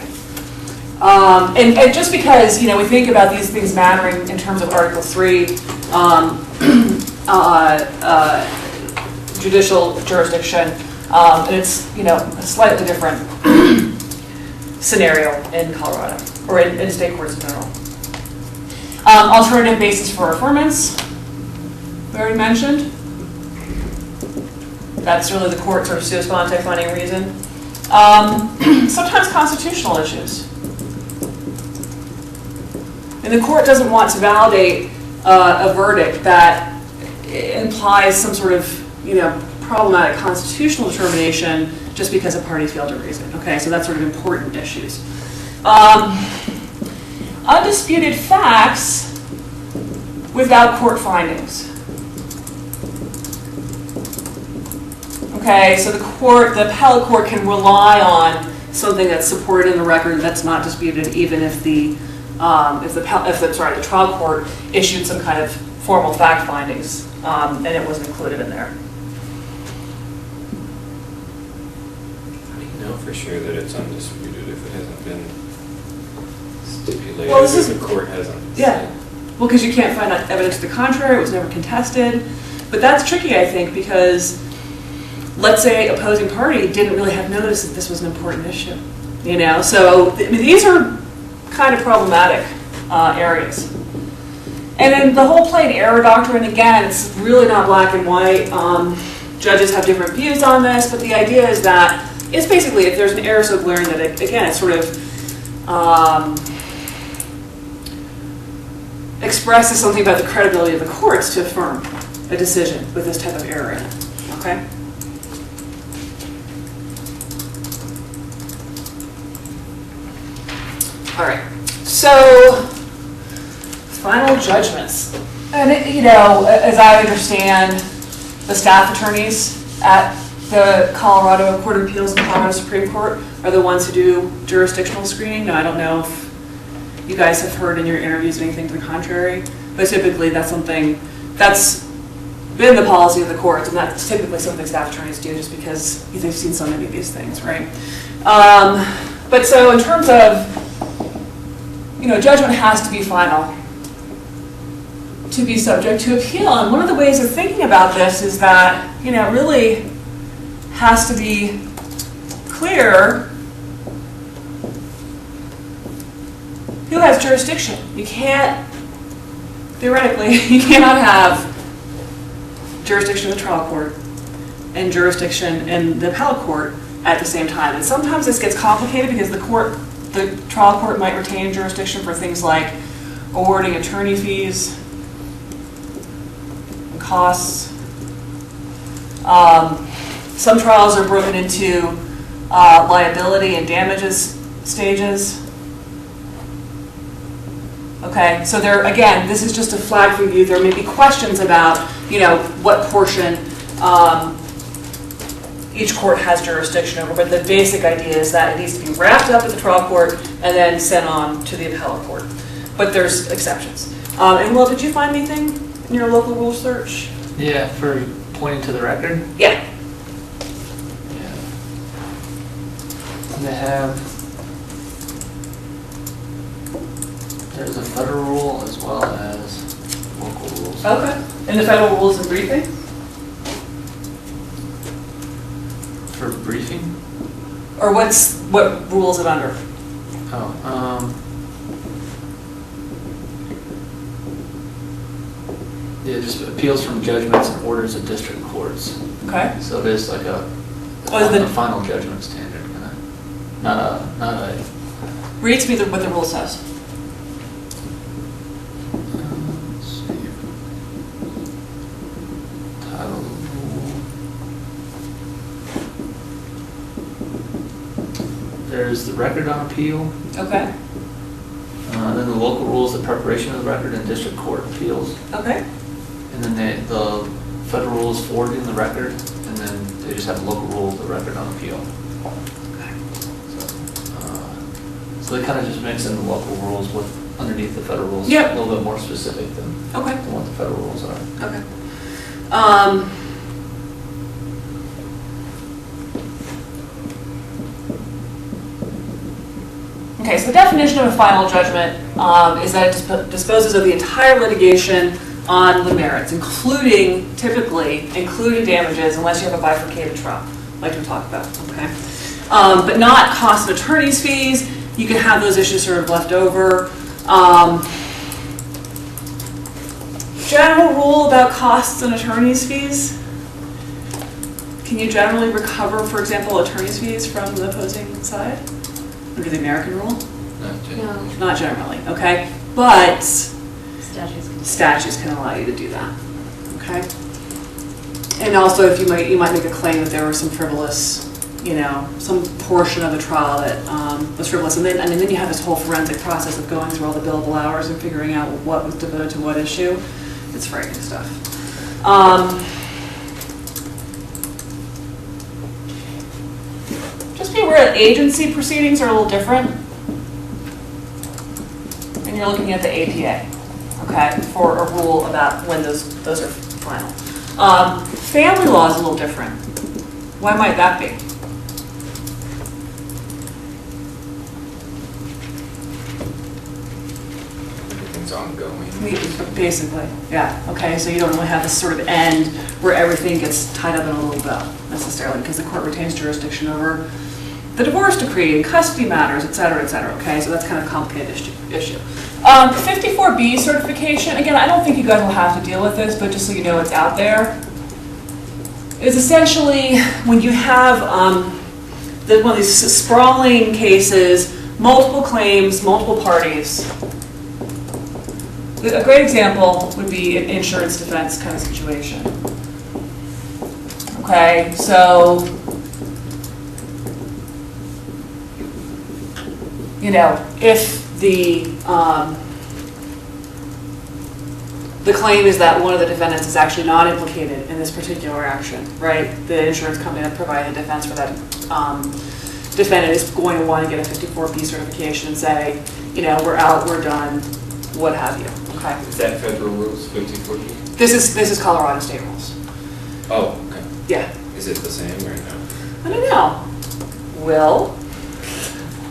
And just because, we think about these things mattering in terms of Article 3, judicial jurisdiction, and it's, a slightly different scenario in Colorado, or in state courts in general. Alternative basis for affirmance, we already mentioned. That's really the court sort of sua sponte finding a reason. Sometimes constitutional issues. And the court doesn't want to validate a verdict that implies some sort of, problematic constitutional determination just because a party failed to reason. Okay, so that's sort of important issues. Undisputed facts without court findings. Okay, so the appellate court can rely on something that's supported in the record that's not disputed, even if the trial court issued some kind of formal fact findings and it wasn't included in there. How do you know for sure that it's undisputed if it hasn't been stipulated? Well, this or is the court hasn't. Yeah. Well, because you can't find evidence to the contrary, it was never contested. But that's tricky, I think, because let's say opposing party didn't really have notice that this was an important issue. So these are kind of problematic areas. And then the whole plain error doctrine, again, it's really not black and white. Judges have different views on this, but the idea is that it's basically if there's an error so glaring that, it sort of expresses something about the credibility of the courts to affirm a decision with this type of error in it. Okay? All right. So, final judgments. And, as I understand, the staff attorneys at the Colorado Court of Appeals and Colorado Supreme Court are the ones who do jurisdictional screening. Now, I don't know if you guys have heard in your interviews anything to the contrary, but typically that's something that's been the policy of the courts, and that's typically something staff attorneys do just because they've seen so many of these things, right? But so in terms of, judgment has to be final to be subject to appeal. And one of the ways of thinking about this is that, it really has to be clear who has jurisdiction. You can't, theoretically, you cannot have jurisdiction in the trial court and jurisdiction in the appellate court at the same time. And sometimes this gets complicated because the trial court might retain jurisdiction for things like awarding attorney fees and costs. Some trials are broken into liability and damages stages. Okay, so again, this is just a flag for you. There may be questions about, what portion each court has jurisdiction over, but the basic idea is that it needs to be wrapped up at the trial court and then sent on to the appellate court. But there's exceptions. And Will, did you find anything in your local rule search? Yeah, for pointing to the record? Yeah. they have, there's a federal rule as well as local rules. Okay. And the federal rules and briefing? For briefing? Or what rule is it under? Oh, yeah, just appeals from judgments and orders of district courts. Okay. So there's like a final judgment standard, kind of. Not a. Read to me what the rule says. Let's see. Title of the rule. There's the record on appeal. Okay. Then the local rules, the preparation of the record and district court appeals. Okay. And then the federal rules forwarding the record, and then they just have local rules, the record on appeal. So they kind of just mix in the local rules with underneath the federal rules. Yep. A little bit more specific than what the federal rules are. Okay. Okay, so the definition of a final judgment is that it disposes of the entire litigation on the merits, typically including damages, unless you have a bifurcated trial, like we talked about, okay? But not costs and attorney's fees. You can have those issues sort of left over. General rule about costs and attorney's fees. Can you generally recover, for example, attorney's fees from the opposing side under the American rule? No. Not generally, okay? But Statutes can allow you to do that, okay? And also, if you might make a claim that there was some frivolous, some portion of the trial that was frivolous, and then you have this whole forensic process of going through all the billable hours and figuring out what was devoted to what issue. It's frightening stuff. Just be aware that agency proceedings are a little different, and you're looking at the APA. Okay, for a rule about when those are final. Family law is a little different. Why might that be? Everything's ongoing. Basically, yeah. Okay, so you don't really have this sort of end where everything gets tied up in a little bow necessarily, because the court retains jurisdiction over the divorce decree and custody matters, et cetera, okay? So that's kind of a complicated issue. 54B certification, again, I don't think you guys will have to deal with this, but just so you know it's out there, is essentially when you have one of these sprawling cases, multiple claims, multiple parties. A great example would be an insurance defense kind of situation. Okay, so if the claim is that one of the defendants is actually not implicated in this particular action, right? The insurance company that provided the defense for that defendant is going to want to get a 54B certification and say, we're out, we're done, what have you, okay? Is that federal rules, 54B? This is Colorado state rules. Oh, okay. Yeah. Is it the same or no? I don't know. Will?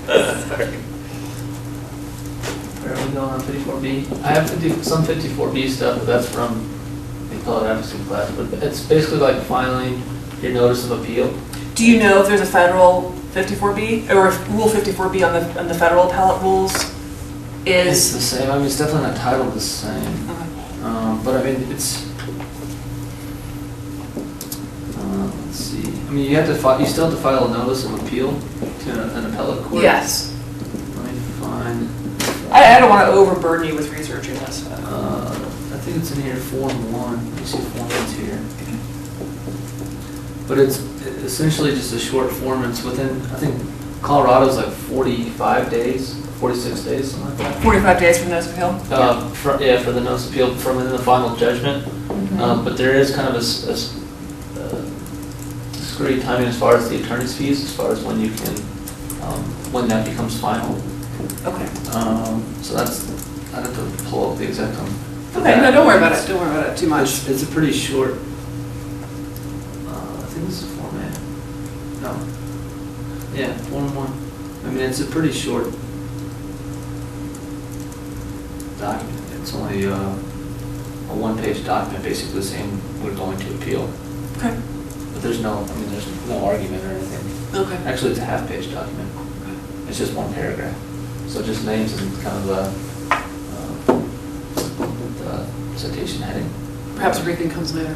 Sorry. Where are we going on 54B? I have to do some 54B stuff, but that's from, they call it advocacy class, but it's basically like filing your notice of appeal. Do you know if there's a federal 54B or if Rule 54B on the federal appellate rules It's the same. I mean, it's definitely not titled the same. Okay. But I mean, it's. Let's see. I mean, you still have to file a notice of appeal to an appellate court. Yes. Let me find. I don't want to overburden you with researching this. I think it's in here, Form 1. You see Form 1's here. But it's essentially just a short form. It's within, I think, Colorado's like 45 days, 46 days, something like that. 45 days from notice of appeal? For the notice of appeal from within the final judgment. Mm-hmm. But there is kind of a discrete timing as far as the attorney's fees, as far as when you can, when that becomes final. Okay. So that's, I'd have to pull up the exact one. Okay, no, don't worry about it. Don't worry about it too much. It's a pretty short, I think this is Form A. No. Yeah, Form 1. I mean, it's a pretty short document. It's only a one-page document, basically saying we're going to appeal. Okay. But there's no argument or anything. Okay. Actually, it's a half-page document. It's just one paragraph. So just names and kind of the citation heading. Perhaps the briefing comes later.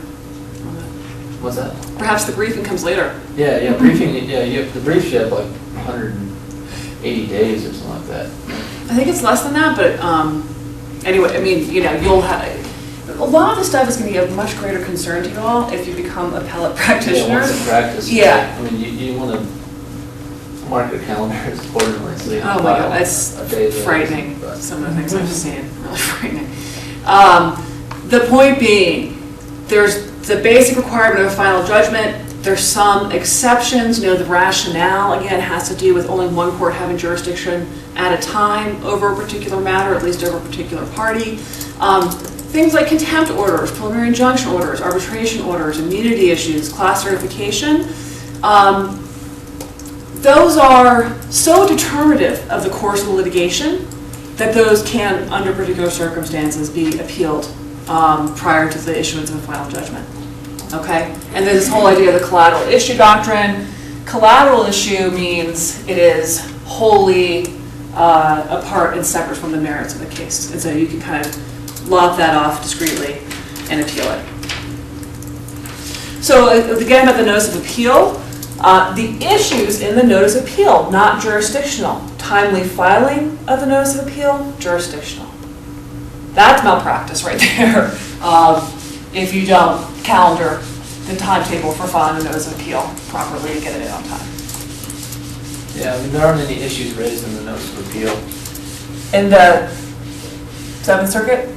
What's that? Perhaps the briefing comes later. Yeah, briefing, the brief should have like 180 days or something like that. I think it's less than that, but anyway, I mean, you'll have, a lot of the stuff is going to be of much greater concern to you all if you become appellate practitioners. Yeah, once in practice. Yeah. I mean, you want to mark your calendars accordingly, so you Oh can my file God, it's a day later, frightening, but- some of the things I've seen, really frightening. The point being, there's the basic requirement of a final judgment. There's some exceptions, the rationale, again, has to do with only one court having jurisdiction at a time over a particular matter, at least over a particular party. Things like contempt orders, preliminary injunction orders, arbitration orders, immunity issues, class certification, those are so determinative of the course of the litigation that those can, under particular circumstances, be appealed prior to the issuance of a final judgment. Okay? And there's this whole idea of the collateral issue doctrine. Collateral issue means it is wholly apart and separate from the merits of the case. And so you can kind of lop that off discreetly and appeal it. So again, about the notice of appeal, the issues in the notice of appeal, not jurisdictional. Timely filing of the notice of appeal, jurisdictional. That's malpractice right there. If you don't calendar the timetable for filing the notice of appeal properly and get it in on time. Yeah, I mean, there aren't any issues raised in the notice of appeal. In the Seventh Circuit?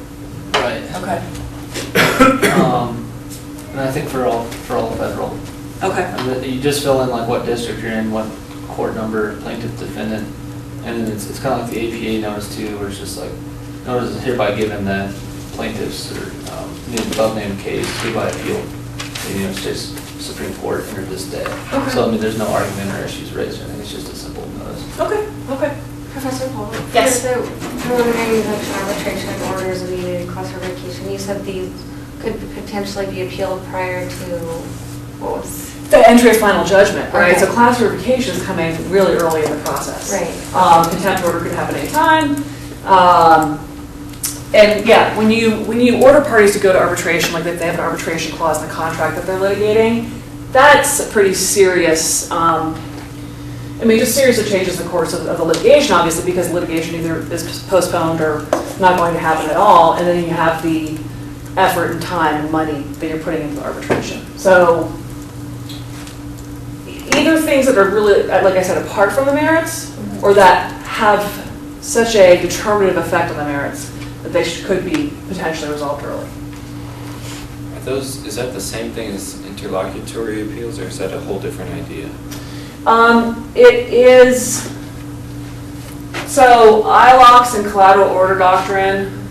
Right. Okay. And I think for all federal. Okay. And you just fill in like what district you're in, what court number, plaintiff, defendant, and then it's kind of like the APA notice too, where it's just like, notice is hereby given that plaintiffs or above named case hereby appeal to the United States Supreme Court entered this day. Okay. So I mean, there's no argument or issues raised or anything. It's just a simple notice. Okay. Professor Pollvogt? Yes. For the preliminary injunction, arbitration, orders of immunity, class certification, you said these could potentially be appealed prior to, what was? The entry of final judgment, right? Okay. So class certification is coming really early in the process. Right. Contempt order could happen anytime. And yeah, when you order parties to go to arbitration, like if they have an arbitration clause in the contract that they're litigating, that's a pretty serious, just seriously changes the course of the litigation, obviously, because litigation either is postponed or not going to happen at all, and then you have the effort and time and money that you're putting into arbitration. So either things that are really, like I said, apart from the merits, or that have such a determinative effect on the merits that they could be potentially resolved early. Is that the same thing as interlocutory appeals, or is that a whole different idea? It is, so ILOCs and collateral order doctrine.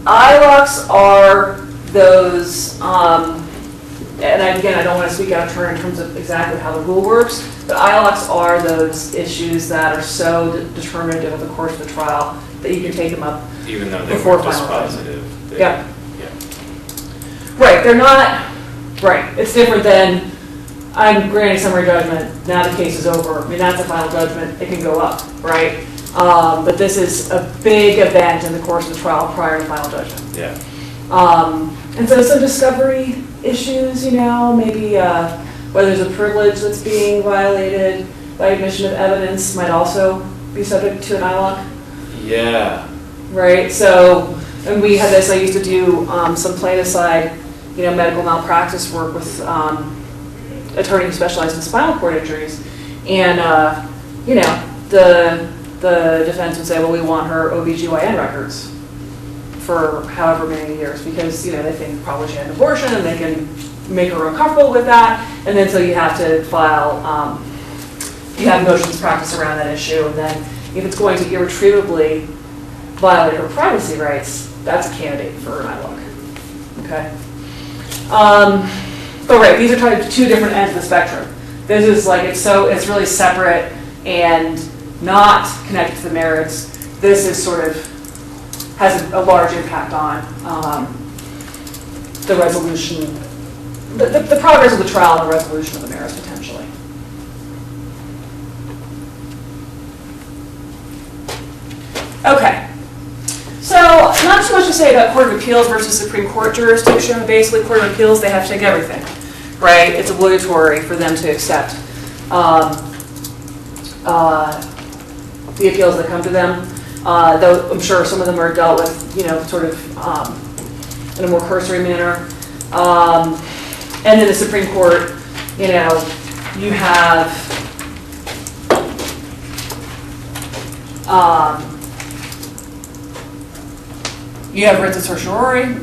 ILOCs are those, and again, I don't want to speak out of turn in terms of exactly how the rule works, but ILOCs are those issues that are so determinative of the course of the trial that you can take them up Even though they before were final dispositive. Yeah. Yeah. Right, they're not, right, it's different than, I'm granting summary judgment, now the case is over. I mean, that's a final judgment, it can go up, right? But this is a big event in the course of the trial prior to final judgment. Yeah. And so some discovery issues, maybe whether there's a privilege that's being violated by admission of evidence might also be subject to an ILOC. Yeah. Right, so, and we had this, I used to do some plaintiff side, medical malpractice work with attorneys who specialize in spinal cord injuries. And, the defense would say, well, we want her OBGYN records for however many years because, they think probably she had an abortion and they can make her uncomfortable with that. And then so you have to file, you have motions practice around that issue. And then if it's going to irretrievably violate her privacy rights, that's a candidate for an ILOC. Okay. But right, these are two different ends of the spectrum. This is like, it's really separate and not connected to the merits. This is sort of, has a large impact on the resolution, the progress of the trial and the resolution of the merits potentially. Okay. So, not too much to say about Court of Appeals versus Supreme Court jurisdiction. Basically, Court of Appeals, they have to take everything, right? It's obligatory for them to accept the appeals that come to them. Though I'm sure some of them are dealt with, sort of in a more cursory manner. And then the Supreme Court, you have writs of certiorari,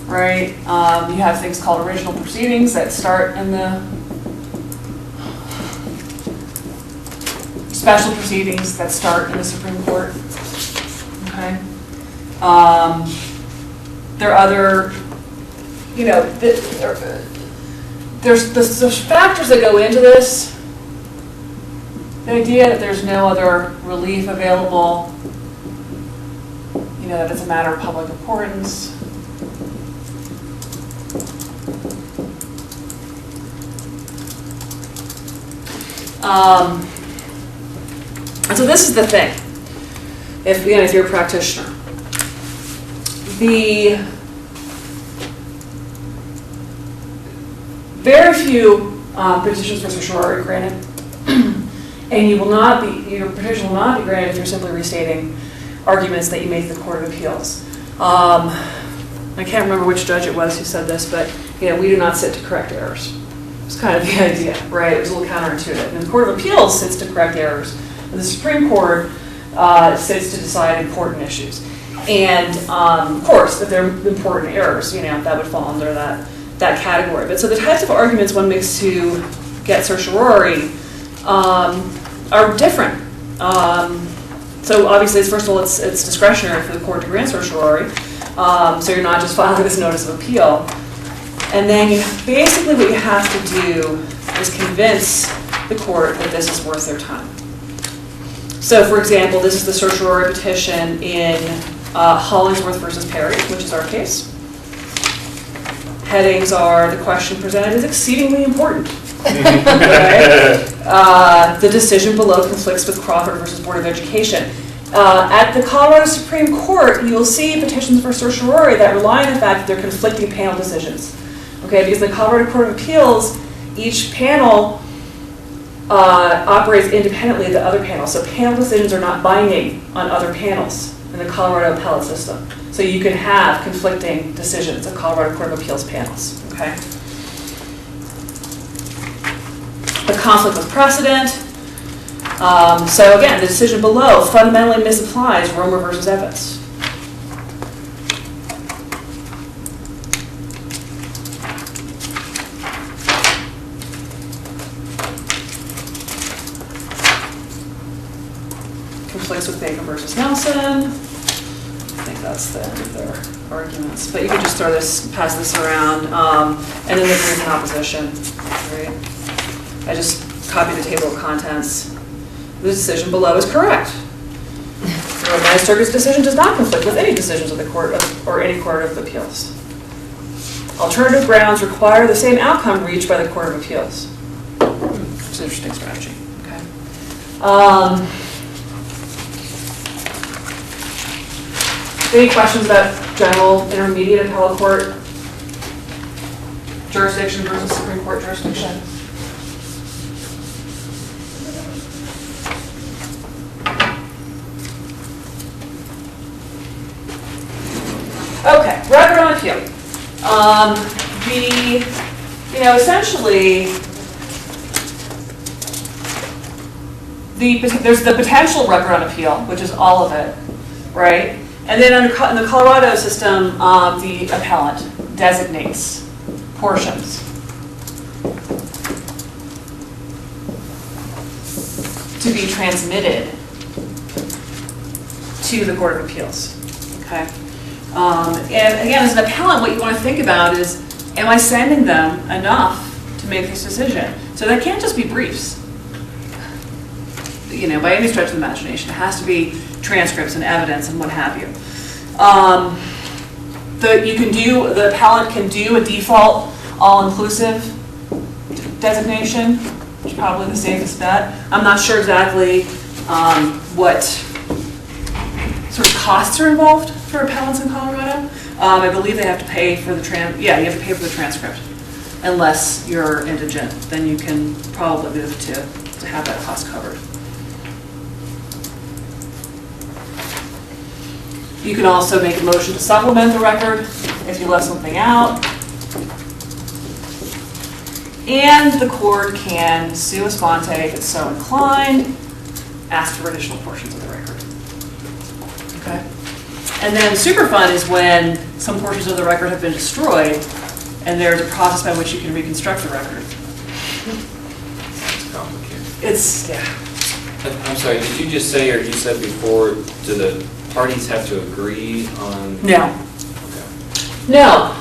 right? You have things called original proceedings that start in the special proceedings that start in the Supreme Court. Okay. There are other, there's factors that go into this. The idea that there's no other relief available, that it's a matter of public importance. And so this is the thing. If you're a practitioner, the very few petitions for certiorari are granted. And your petition will not be granted if you're simply restating arguments that you made to the Court of Appeals. I can't remember which judge it was who said this, but we do not sit to correct errors. It's kind of the idea, right? It was a little counterintuitive. And the Court of Appeals sits to correct errors, and the Supreme Court sits to decide important issues. And of course, if they're important errors, that would fall under that category. But so the types of arguments one makes to get certiorari are different. So obviously, first of all, it's discretionary for the court to grant certiorari. So you're not just filing this notice of appeal. And then basically what you have to do is convince the court that this is worth their time. So for example, this is the certiorari petition in Hollingsworth versus Perry, which is our case. Headings are, the question presented is exceedingly important. Okay. The decision below conflicts with Crawford versus Board of Education. At the Colorado Supreme Court, you will see petitions for certiorari that rely on the fact that they're conflicting panel decisions. Okay, because in the Colorado Court of Appeals, each panel operates independently of the other panel. So panel decisions are not binding on other panels in the Colorado appellate system. So you can have conflicting decisions of Colorado Court of Appeals panels. Okay. The conflict with precedent. So again, the decision below fundamentally misapplies Romer versus Evans. Conflicts with Baker versus Nelson. I think that's the end of their arguments. But you can just pass this around. And then the brief in opposition. Right? I just copied the table of contents. The decision below is correct. The Ninth Circuit's decision does not conflict with any decisions of the court or any court of appeals. Alternative grounds require the same outcome reached by the Court of Appeals. It's an interesting strategy. Okay. Any questions about general intermediate appellate court jurisdiction versus Supreme Court jurisdiction? Okay, record on appeal. Essentially, there's the potential record on appeal, which is all of it, right? And then in the Colorado system, the appellant designates portions to be transmitted to the Court of Appeals. Okay. And again, as an appellant, what you want to think about is am I sending them enough to make this decision? So that can't just be briefs, by any stretch of the imagination. It has to be transcripts and evidence and what have you. The appellant can do a default all-inclusive designation, which is probably the safest bet. I'm not sure exactly what sort of costs are involved for appellants in Colorado. I believe they have to pay for the you have to pay for the transcript. Unless you're indigent, then you can probably move to have that cost covered. You can also make a motion to supplement the record if you left something out. And the court can sua sponte, if it's so inclined, ask for additional portions of the record. Okay? And then super fun is when some portions of the record have been destroyed and there's a process by which you can reconstruct the record. It's complicated. Yeah. I'm sorry, did you just say, or you said before, do the parties have to agree on? No. Okay. No,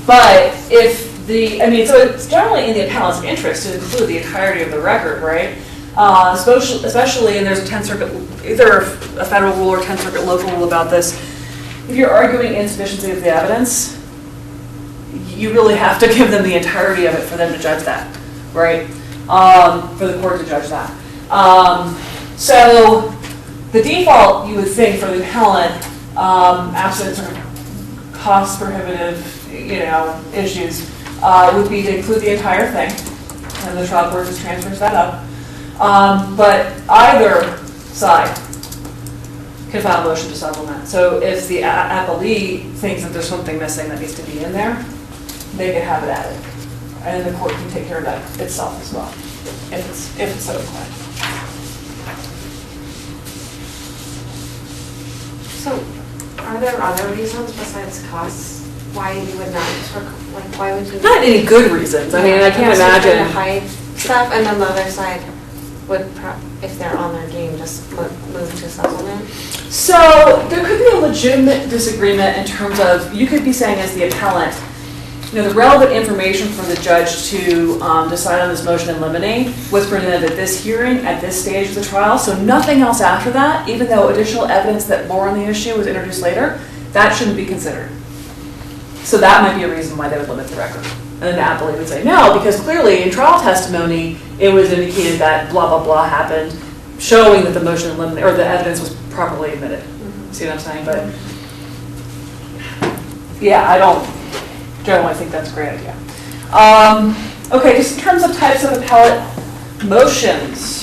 but if so it's generally in the appellant's interest to include the entirety of the record, right? Especially, and there's a 10th Circuit, either a federal rule or 10th Circuit local rule about this. If you're arguing insufficiency of the evidence, you really have to give them the entirety of it for them to judge that, right? For the court to judge that. So the default, you would think, for the appellant, absent sort of cost prohibitive, issues, would be to include the entire thing, and the trial court just transfers that up. But either side can file a motion to supplement. So if the appellee thinks that there's something missing that needs to be in there, they can have it added, and the court can take care of that itself as well, if it's so inclined. So, are there other reasons besides costs why you would not, why would you? Not any good reasons. I mean, I can't Unless you're trying imagine. to hide stuff, and then the other side would, if they're on their game, just move to supplement. So there could be a legitimate disagreement in terms of, you could be saying as the appellant, the relevant information for the judge to decide on this motion in limine was presented at this hearing, at this stage of the trial, so nothing else after that, even though additional evidence that bore on the issue was introduced later, that shouldn't be considered. So that might be a reason why they would limit the record. And then the appellee would say no, because clearly in trial testimony, it was indicated that blah, blah, blah happened, showing that the motion in limine, or the evidence was properly admitted. See what I'm saying? But yeah, I don't generally think that's a great idea. Okay, just in terms of types of appellate motions.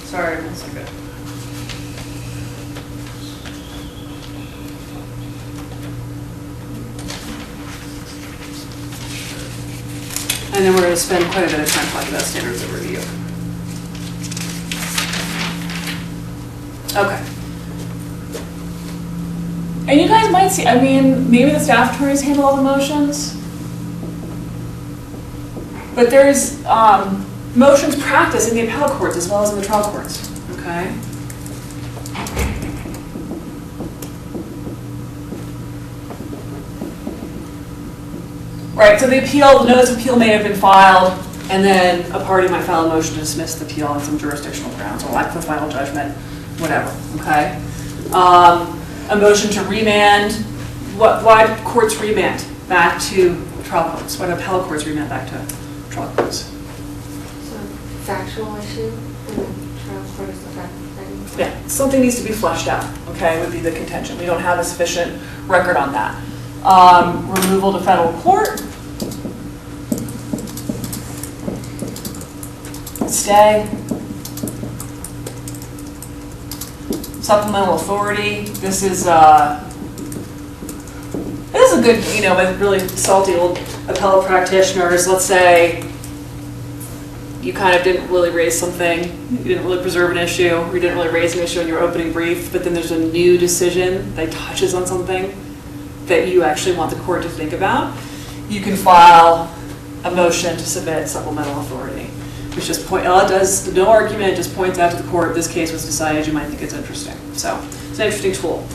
Sorry, 1 second. And then we're going to spend quite a bit of time talking about standards of review. Okay. And you guys might see, maybe the staff attorneys handle all the motions, but there's motions practice in the appellate courts as well as in the trial courts, okay? Right, so the notice of appeal may have been filed, and then a party might file a motion to dismiss the appeal on some jurisdictional grounds, or lack of final judgment, whatever, okay? A motion to remand, why do courts remand back to trial courts? Why do appellate courts remand back to trial courts? So, factual issue, and the trial court is the fact thing. Yeah, something needs to be fleshed out, okay, would be the contention. We don't have a sufficient record on that. Removal to federal court. Stay. Supplemental authority. This is a good, with really salty old appellate practitioners. Let's say you kind of didn't really raise something, you didn't really preserve an issue, or you didn't really raise an issue in your opening brief, but then there's a new decision that touches on something that you actually want the court to think about. you can file a motion to submit supplemental authority, which just all it does, no argument, just points out to the court, this case was decided, you might think it's interesting. So it's an interesting tool.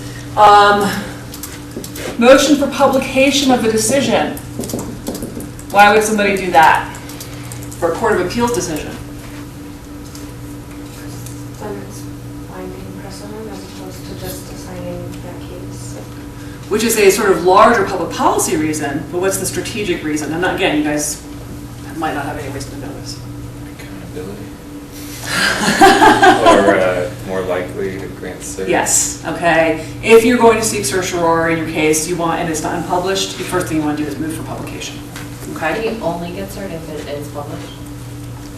Motion for publication of the decision. Why would somebody do that for a Court of Appeals decision? Then it's binding precedent as opposed to just deciding that case. Which is a sort of larger public policy reason, but what's the strategic reason? And again, you guys might not have any reason to know this. Accountability. Or more likely to grant cert. Yes, okay. If you're going to seek certiorari in your case, you want, and it's not unpublished, the first thing you want to do is move for publication, okay? Can you only get cert if it is published?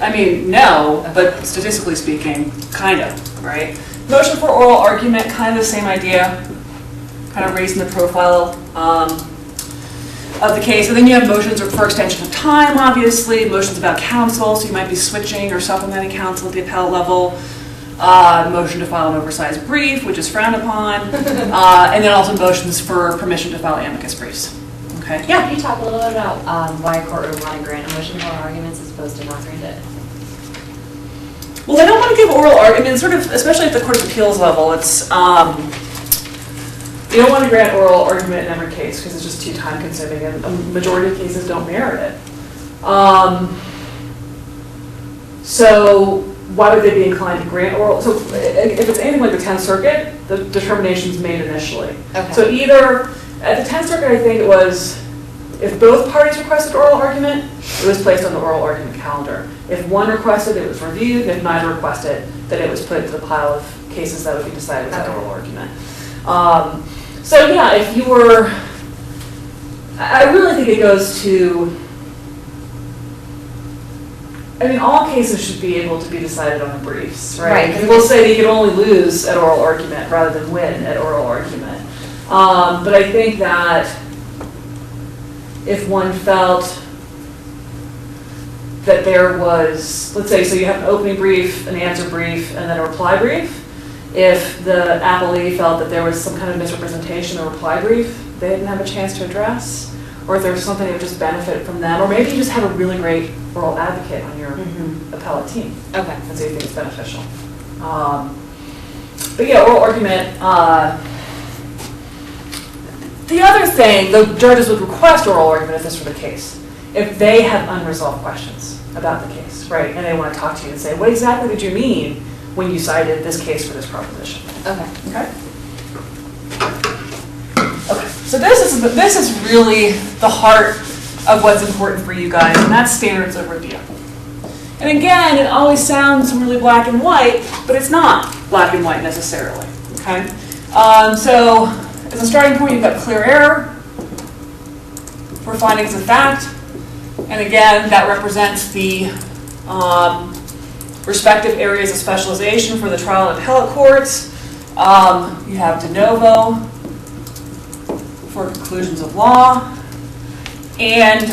I mean, no, but statistically speaking, kind of, right? Motion for oral argument, kind of the same idea, kind of raising the profile of the case. And then you have motions for extension of time, obviously, motions about counsel, so you might be switching or supplementing counsel at the appellate level. Motion to file an oversized brief, which is frowned upon. And then also motions for permission to file amicus briefs. Okay? Yeah. Can you talk a little bit about why a court would want to grant a motion for oral arguments as opposed to not grant it? Well, they don't want to give oral arguments, sort of, especially at the Court of Appeals level. It's you don't want to grant oral argument in every case because it's just too time consuming, and a majority of cases don't merit it. So why would they be inclined to grant oral? So if it's anything like the 10th Circuit, the determination is made initially. Okay. So either at the 10th Circuit, I think it was, if both parties requested oral argument, it was placed on the oral argument calendar. If one requested, it was reviewed. If neither requested, then it was put into the pile of cases that would be decided without oral argument. So yeah, if you were, I really think it goes to, I mean, all cases should be able to be decided on the briefs, right? Right. And we'll say that you can only lose at oral argument rather than win at oral argument. But I think that if one felt that there was, let's say, so you have an opening brief, an answer brief, and then a reply brief. If the appellee felt that there was some kind of misrepresentation in a reply brief they didn't have a chance to address, or if there was something that would just benefit from them, or maybe you just have a really great oral advocate on your appellate team. Okay. And so you think it's beneficial. But yeah, oral argument. The other thing, the judges would request oral argument if this were the case. If they have unresolved questions about the case, right? And they want to talk to you and say, what exactly did you mean when you cited this case for this proposition? Okay. Okay? Okay, so this is really the heart of what's important for you guys, and that's standards of review. And again, it always sounds really black and white, but it's not black and white necessarily, okay? So as a starting point, you've got clear error for findings of fact. And again, that represents the respective areas of specialization for the trial and appellate courts. You have de novo for conclusions of law. And,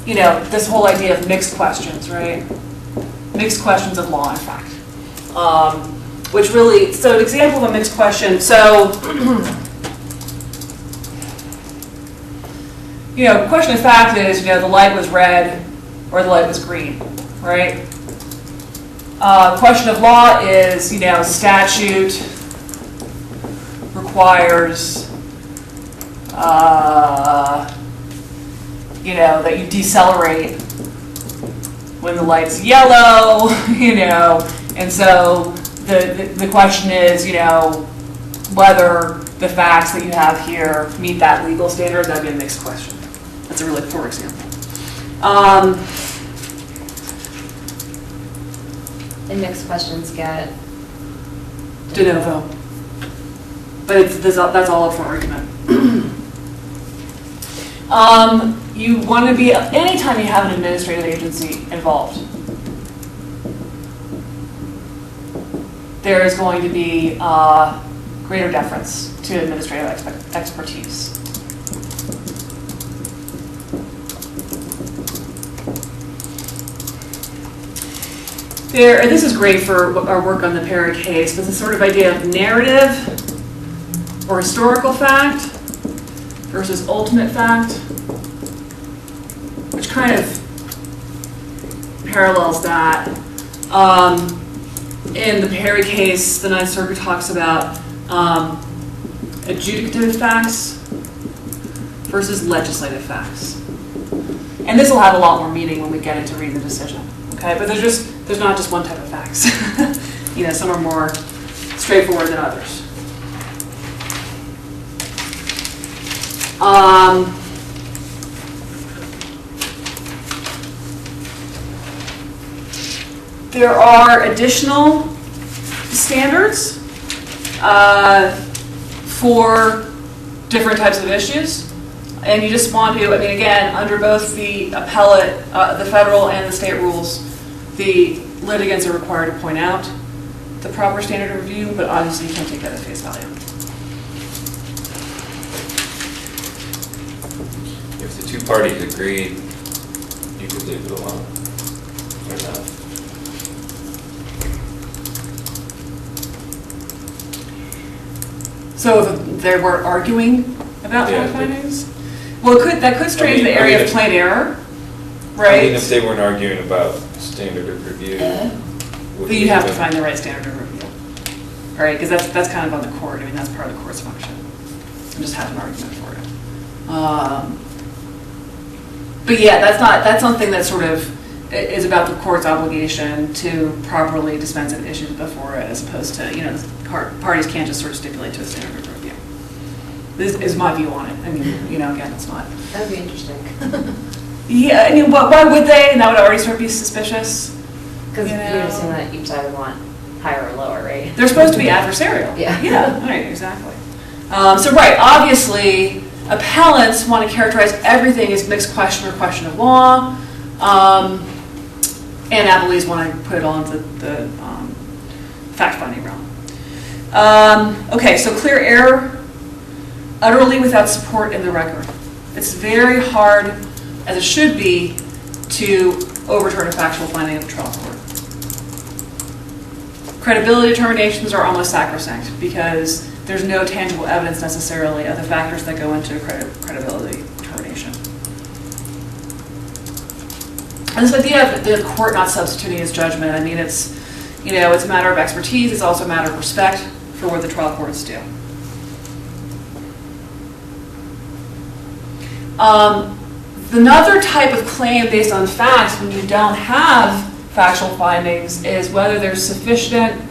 you know, this whole idea of mixed questions, right? Mixed questions of law, in fact. Which really, so an example of a mixed question, so, you know, question of fact is, you know, the light was red or the light was green, right? Question of law is, you know, statute requires, you know, that you decelerate when the light's yellow, you know, and so the question is, you know, whether the facts that you have here meet that legal standard. That'd be a mixed question. That's a really poor example. And mixed questions get De novo. But that's all up for argument. You want to be, anytime you have an administrative agency involved, there is going to be greater deference to administrative expertise. And this is great for our work on the Perry case, but the sort of idea of narrative or historical fact versus ultimate fact, which kind of parallels that. In the Perry case, the Ninth Circuit talks about adjudicative facts versus legislative facts. And this will have a lot more meaning when we get into reading the decision, okay? But there's not just one type of facts. You know, some are more straightforward than others. There are additional standards for different types of issues. And you just want to, I mean, again, under both the appellate, the federal and the state rules, the litigants are required to point out the proper standard of review, but obviously you can't take that at face value. If the two parties agreed, you could leave it alone, or not. So if they were arguing about Yeah, fact findings? Well, that could stray into the area of plain error, right? I mean, if they weren't arguing about standard of review. Then you have to find the right standard of review, right? Because that's kind of on the court. I mean, that's part of the court's function. And just have an argument for it. But yeah, that's something that sort of is about the court's obligation to properly dispense of issues before it, as opposed to, you know, parties can't just sort of stipulate to a standard of review. This is my view on it. I mean, you know, again, it's not. That would be interesting. Yeah, I mean, why would they? And that would already sort of be suspicious. Because You you're know. assuming that each side would want higher or lower, right? They're supposed to be adversarial. Yeah. Yeah, right, exactly. So right, obviously, appellants want to characterize everything as mixed question or question of law, and appellees want to put it all into the fact-finding realm. Okay, so clear error, utterly without support in the record. It's very hard, as it should be, to overturn a factual finding of the trial court. Credibility determinations are almost sacrosanct because there's no tangible evidence necessarily of the factors that go into a credibility determination. And this idea of the court not substituting its judgment, I mean, it's, you know, it's a matter of expertise, it's also a matter of respect for what the trial courts do. Another type of claim based on facts when you don't have factual findings is whether there's sufficient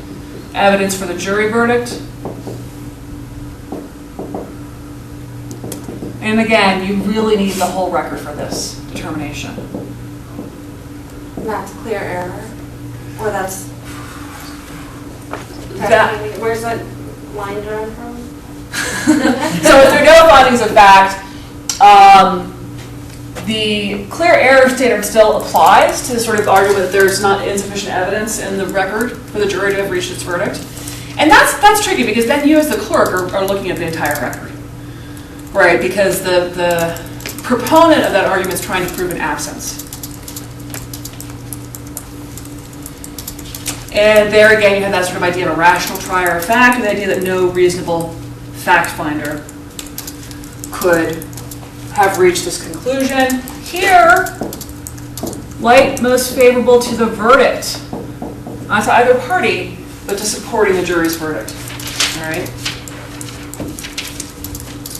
evidence for the jury verdict. And again, you really need the whole record for this determination. That's clear error, or that's. Where's that line drawn from? So if there are no findings of fact, the clear error standard still applies to the sort of argument that there's not insufficient evidence in the record for the jury to have reached its verdict. And that's tricky because then you as the clerk are looking at the entire record, right? Because the proponent of that argument is trying to prove an absence. And there again, you have that sort of idea of a rational trier of fact, and the idea that no reasonable fact finder could have reached this conclusion. Here, light most favorable to the verdict, not to either party, but to supporting the jury's verdict. All right.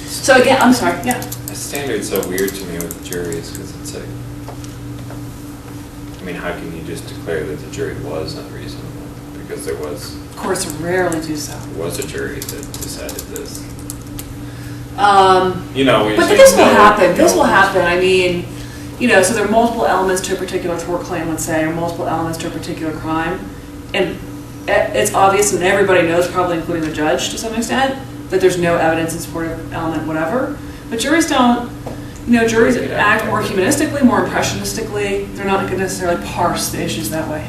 So again, I'm sorry. Yeah. The standard's so weird to me with juries because it's like, I mean, how can you just declare that the jury was unreasonable? Because there was. Courts rarely do so. There was a jury that decided this. You know, but this will happen. This will happen. I mean, you know, so there are multiple elements to a particular tort claim, let's say, or multiple elements to a particular crime, and it's obvious, and everybody knows, probably including the judge to some extent, that there's no evidence in support of element whatever. But juries don't. You know, juries act more humanistically, more impressionistically. They're not going to necessarily parse the issues that way.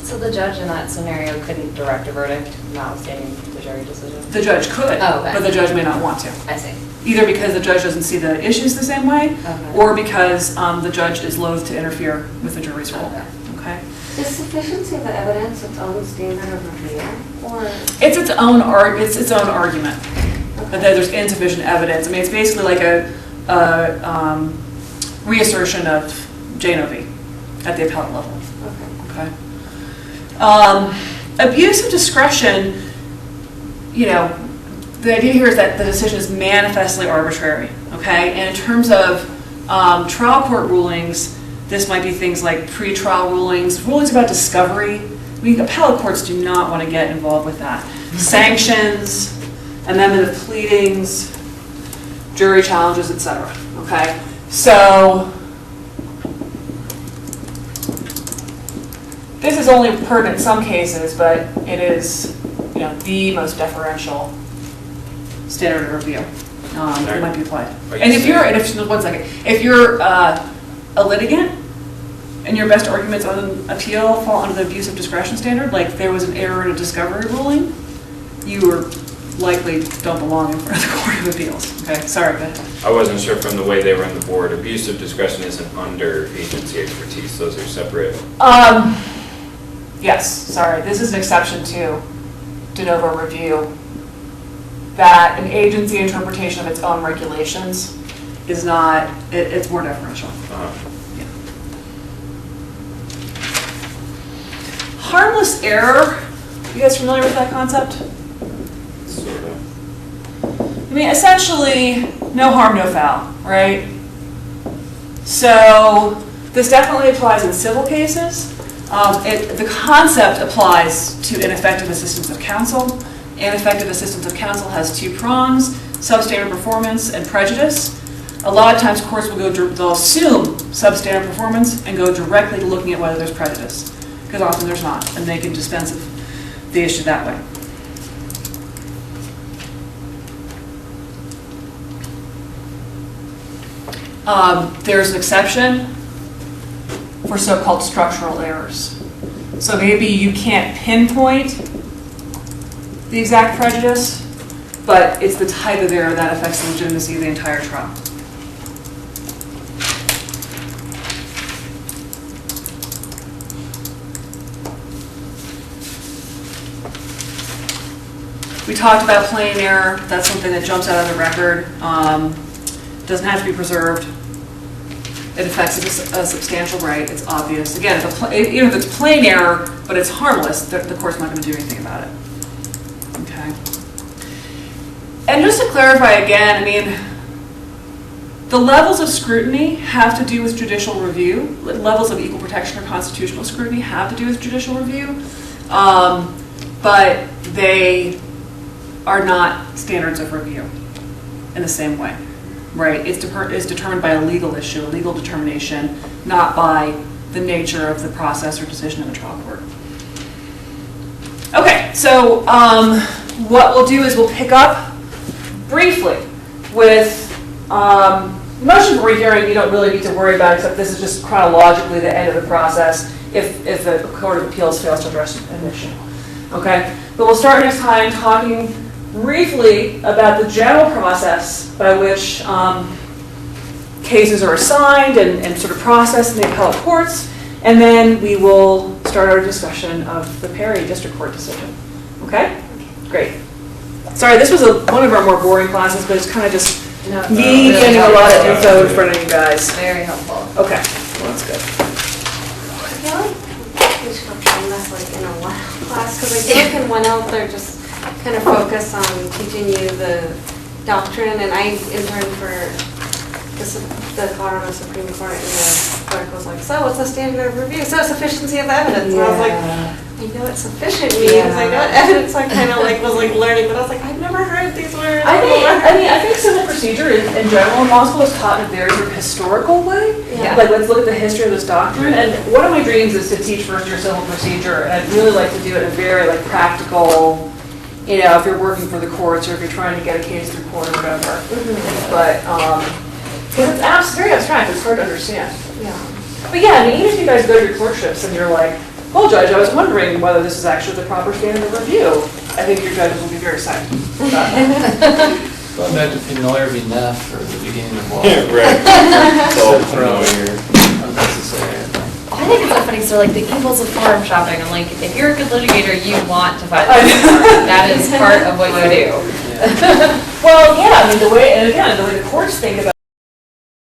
So the judge in that scenario couldn't direct a verdict, notwithstanding the jury decision? The judge could, Oh, okay. but the judge may not want to. I see. Either because the judge doesn't see the issues the same way, Okay. or because the judge is loath to interfere with the jury's role. Okay. Okay? Is sufficiency of the evidence its own standard of review, or? It's its own argument. Okay. that there's insufficient evidence. I mean, it's basically like a reassertion of J-Novi at the appellate level. Okay. Okay. Abuse of discretion, you know, the idea here is that the decision is manifestly arbitrary, okay? And in terms of trial court rulings, this might be things like pretrial rulings, rulings about discovery. I mean, appellate courts do not want to get involved with that. Sanctions, amendment of pleadings, jury challenges, etc. Okay? So, this is only pertinent in some cases, but it is, you know, the most deferential standard of review. It might be applied. And if you're, one second, if you're a litigant and your best arguments on appeal fall under the abuse of discretion standard, like there was an error in a discovery ruling, you are likely don't belong in front of the Court of Appeals. Okay, sorry, go ahead. I wasn't sure from the way they run the board, abuse of discretion isn't under agency expertise, those are separate. Yes, sorry, this is an exception to de novo review, that an agency interpretation of its own regulations is not, it's more deferential. Yeah. Harmless error, you guys familiar with that concept? Sort of. I mean, essentially, no harm, no foul, right? So this definitely applies in civil cases. The concept applies to ineffective assistance of counsel. Ineffective assistance of counsel has two prongs: substandard performance and prejudice. A lot of times courts will they'll assume substandard performance and go directly to looking at whether there's prejudice, because often there's not, and they can dispense of the issue that way. There's an exception for so-called structural errors. So maybe you can't pinpoint the exact prejudice, but it's the type of error that affects the legitimacy of the entire trial. We talked about plain error. That's something that jumps out of the record. Doesn't have to be preserved. It affects a substantial right. It's obvious. Again, even if it's plain error, but it's harmless, the court's not going to do anything about it. Okay. And just to clarify again, I mean, the levels of scrutiny have to do with judicial review. Levels of equal protection or constitutional scrutiny have to do with judicial review, but they are not standards of review in the same way. Right, it's determined by a legal issue, a legal determination, not by the nature of the process or decision of the trial court. Okay, so what we'll do is we'll pick up briefly with motion for rehearing. You don't really need to worry about, except this is just chronologically the end of the process if the Court of Appeals fails to address an issue. Okay, but we'll start next time talking briefly about the general process by which cases are assigned and sort of processed in the appellate courts, and then we will start our discussion of the Perry District Court decision. Okay? Great. Sorry, this was one of our more boring classes, but it's kind of just me getting a lot of info in front of you guys. Very helpful. Okay, well, that's good. I feel like we should have done this like in a one class, because I feel like in 1L they're just kind of focus on teaching you the doctrine, and I interned for the Colorado Supreme Court, and the clerk was like, so what's the standard of review? So sufficiency of evidence. And I was like, I know what sufficient means, I know what evidence, so I kind of like was like learning, but I was like, I've never heard these words. I think civil procedure in general in law school is taught in a very sort of historical way. Yeah. Like, let's look at the history of this doctrine. And one of my dreams is to teach first year civil procedure, and I'd really like to do it in a very like practical, you know, if you're working for the courts or if you're trying to get a case through court or whatever. But, because it's very abstract, it's hard to understand. Yeah. But yeah, I mean, even if you guys go to your clerkships and you're like, well, Judge, I was wondering whether this is actually the proper standard of review, I think your judges will be very excited about that. Going back to familiar be neff or the beginning of law. Yeah, right. So familiar. Unnecessary. I think it's so funny. So, like, the evils of forum shopping. I'm like, if you're a good litigator, you want to find that. That is part of what you do. Yeah. Well, yeah, I mean, the way, and again, the way the courts think about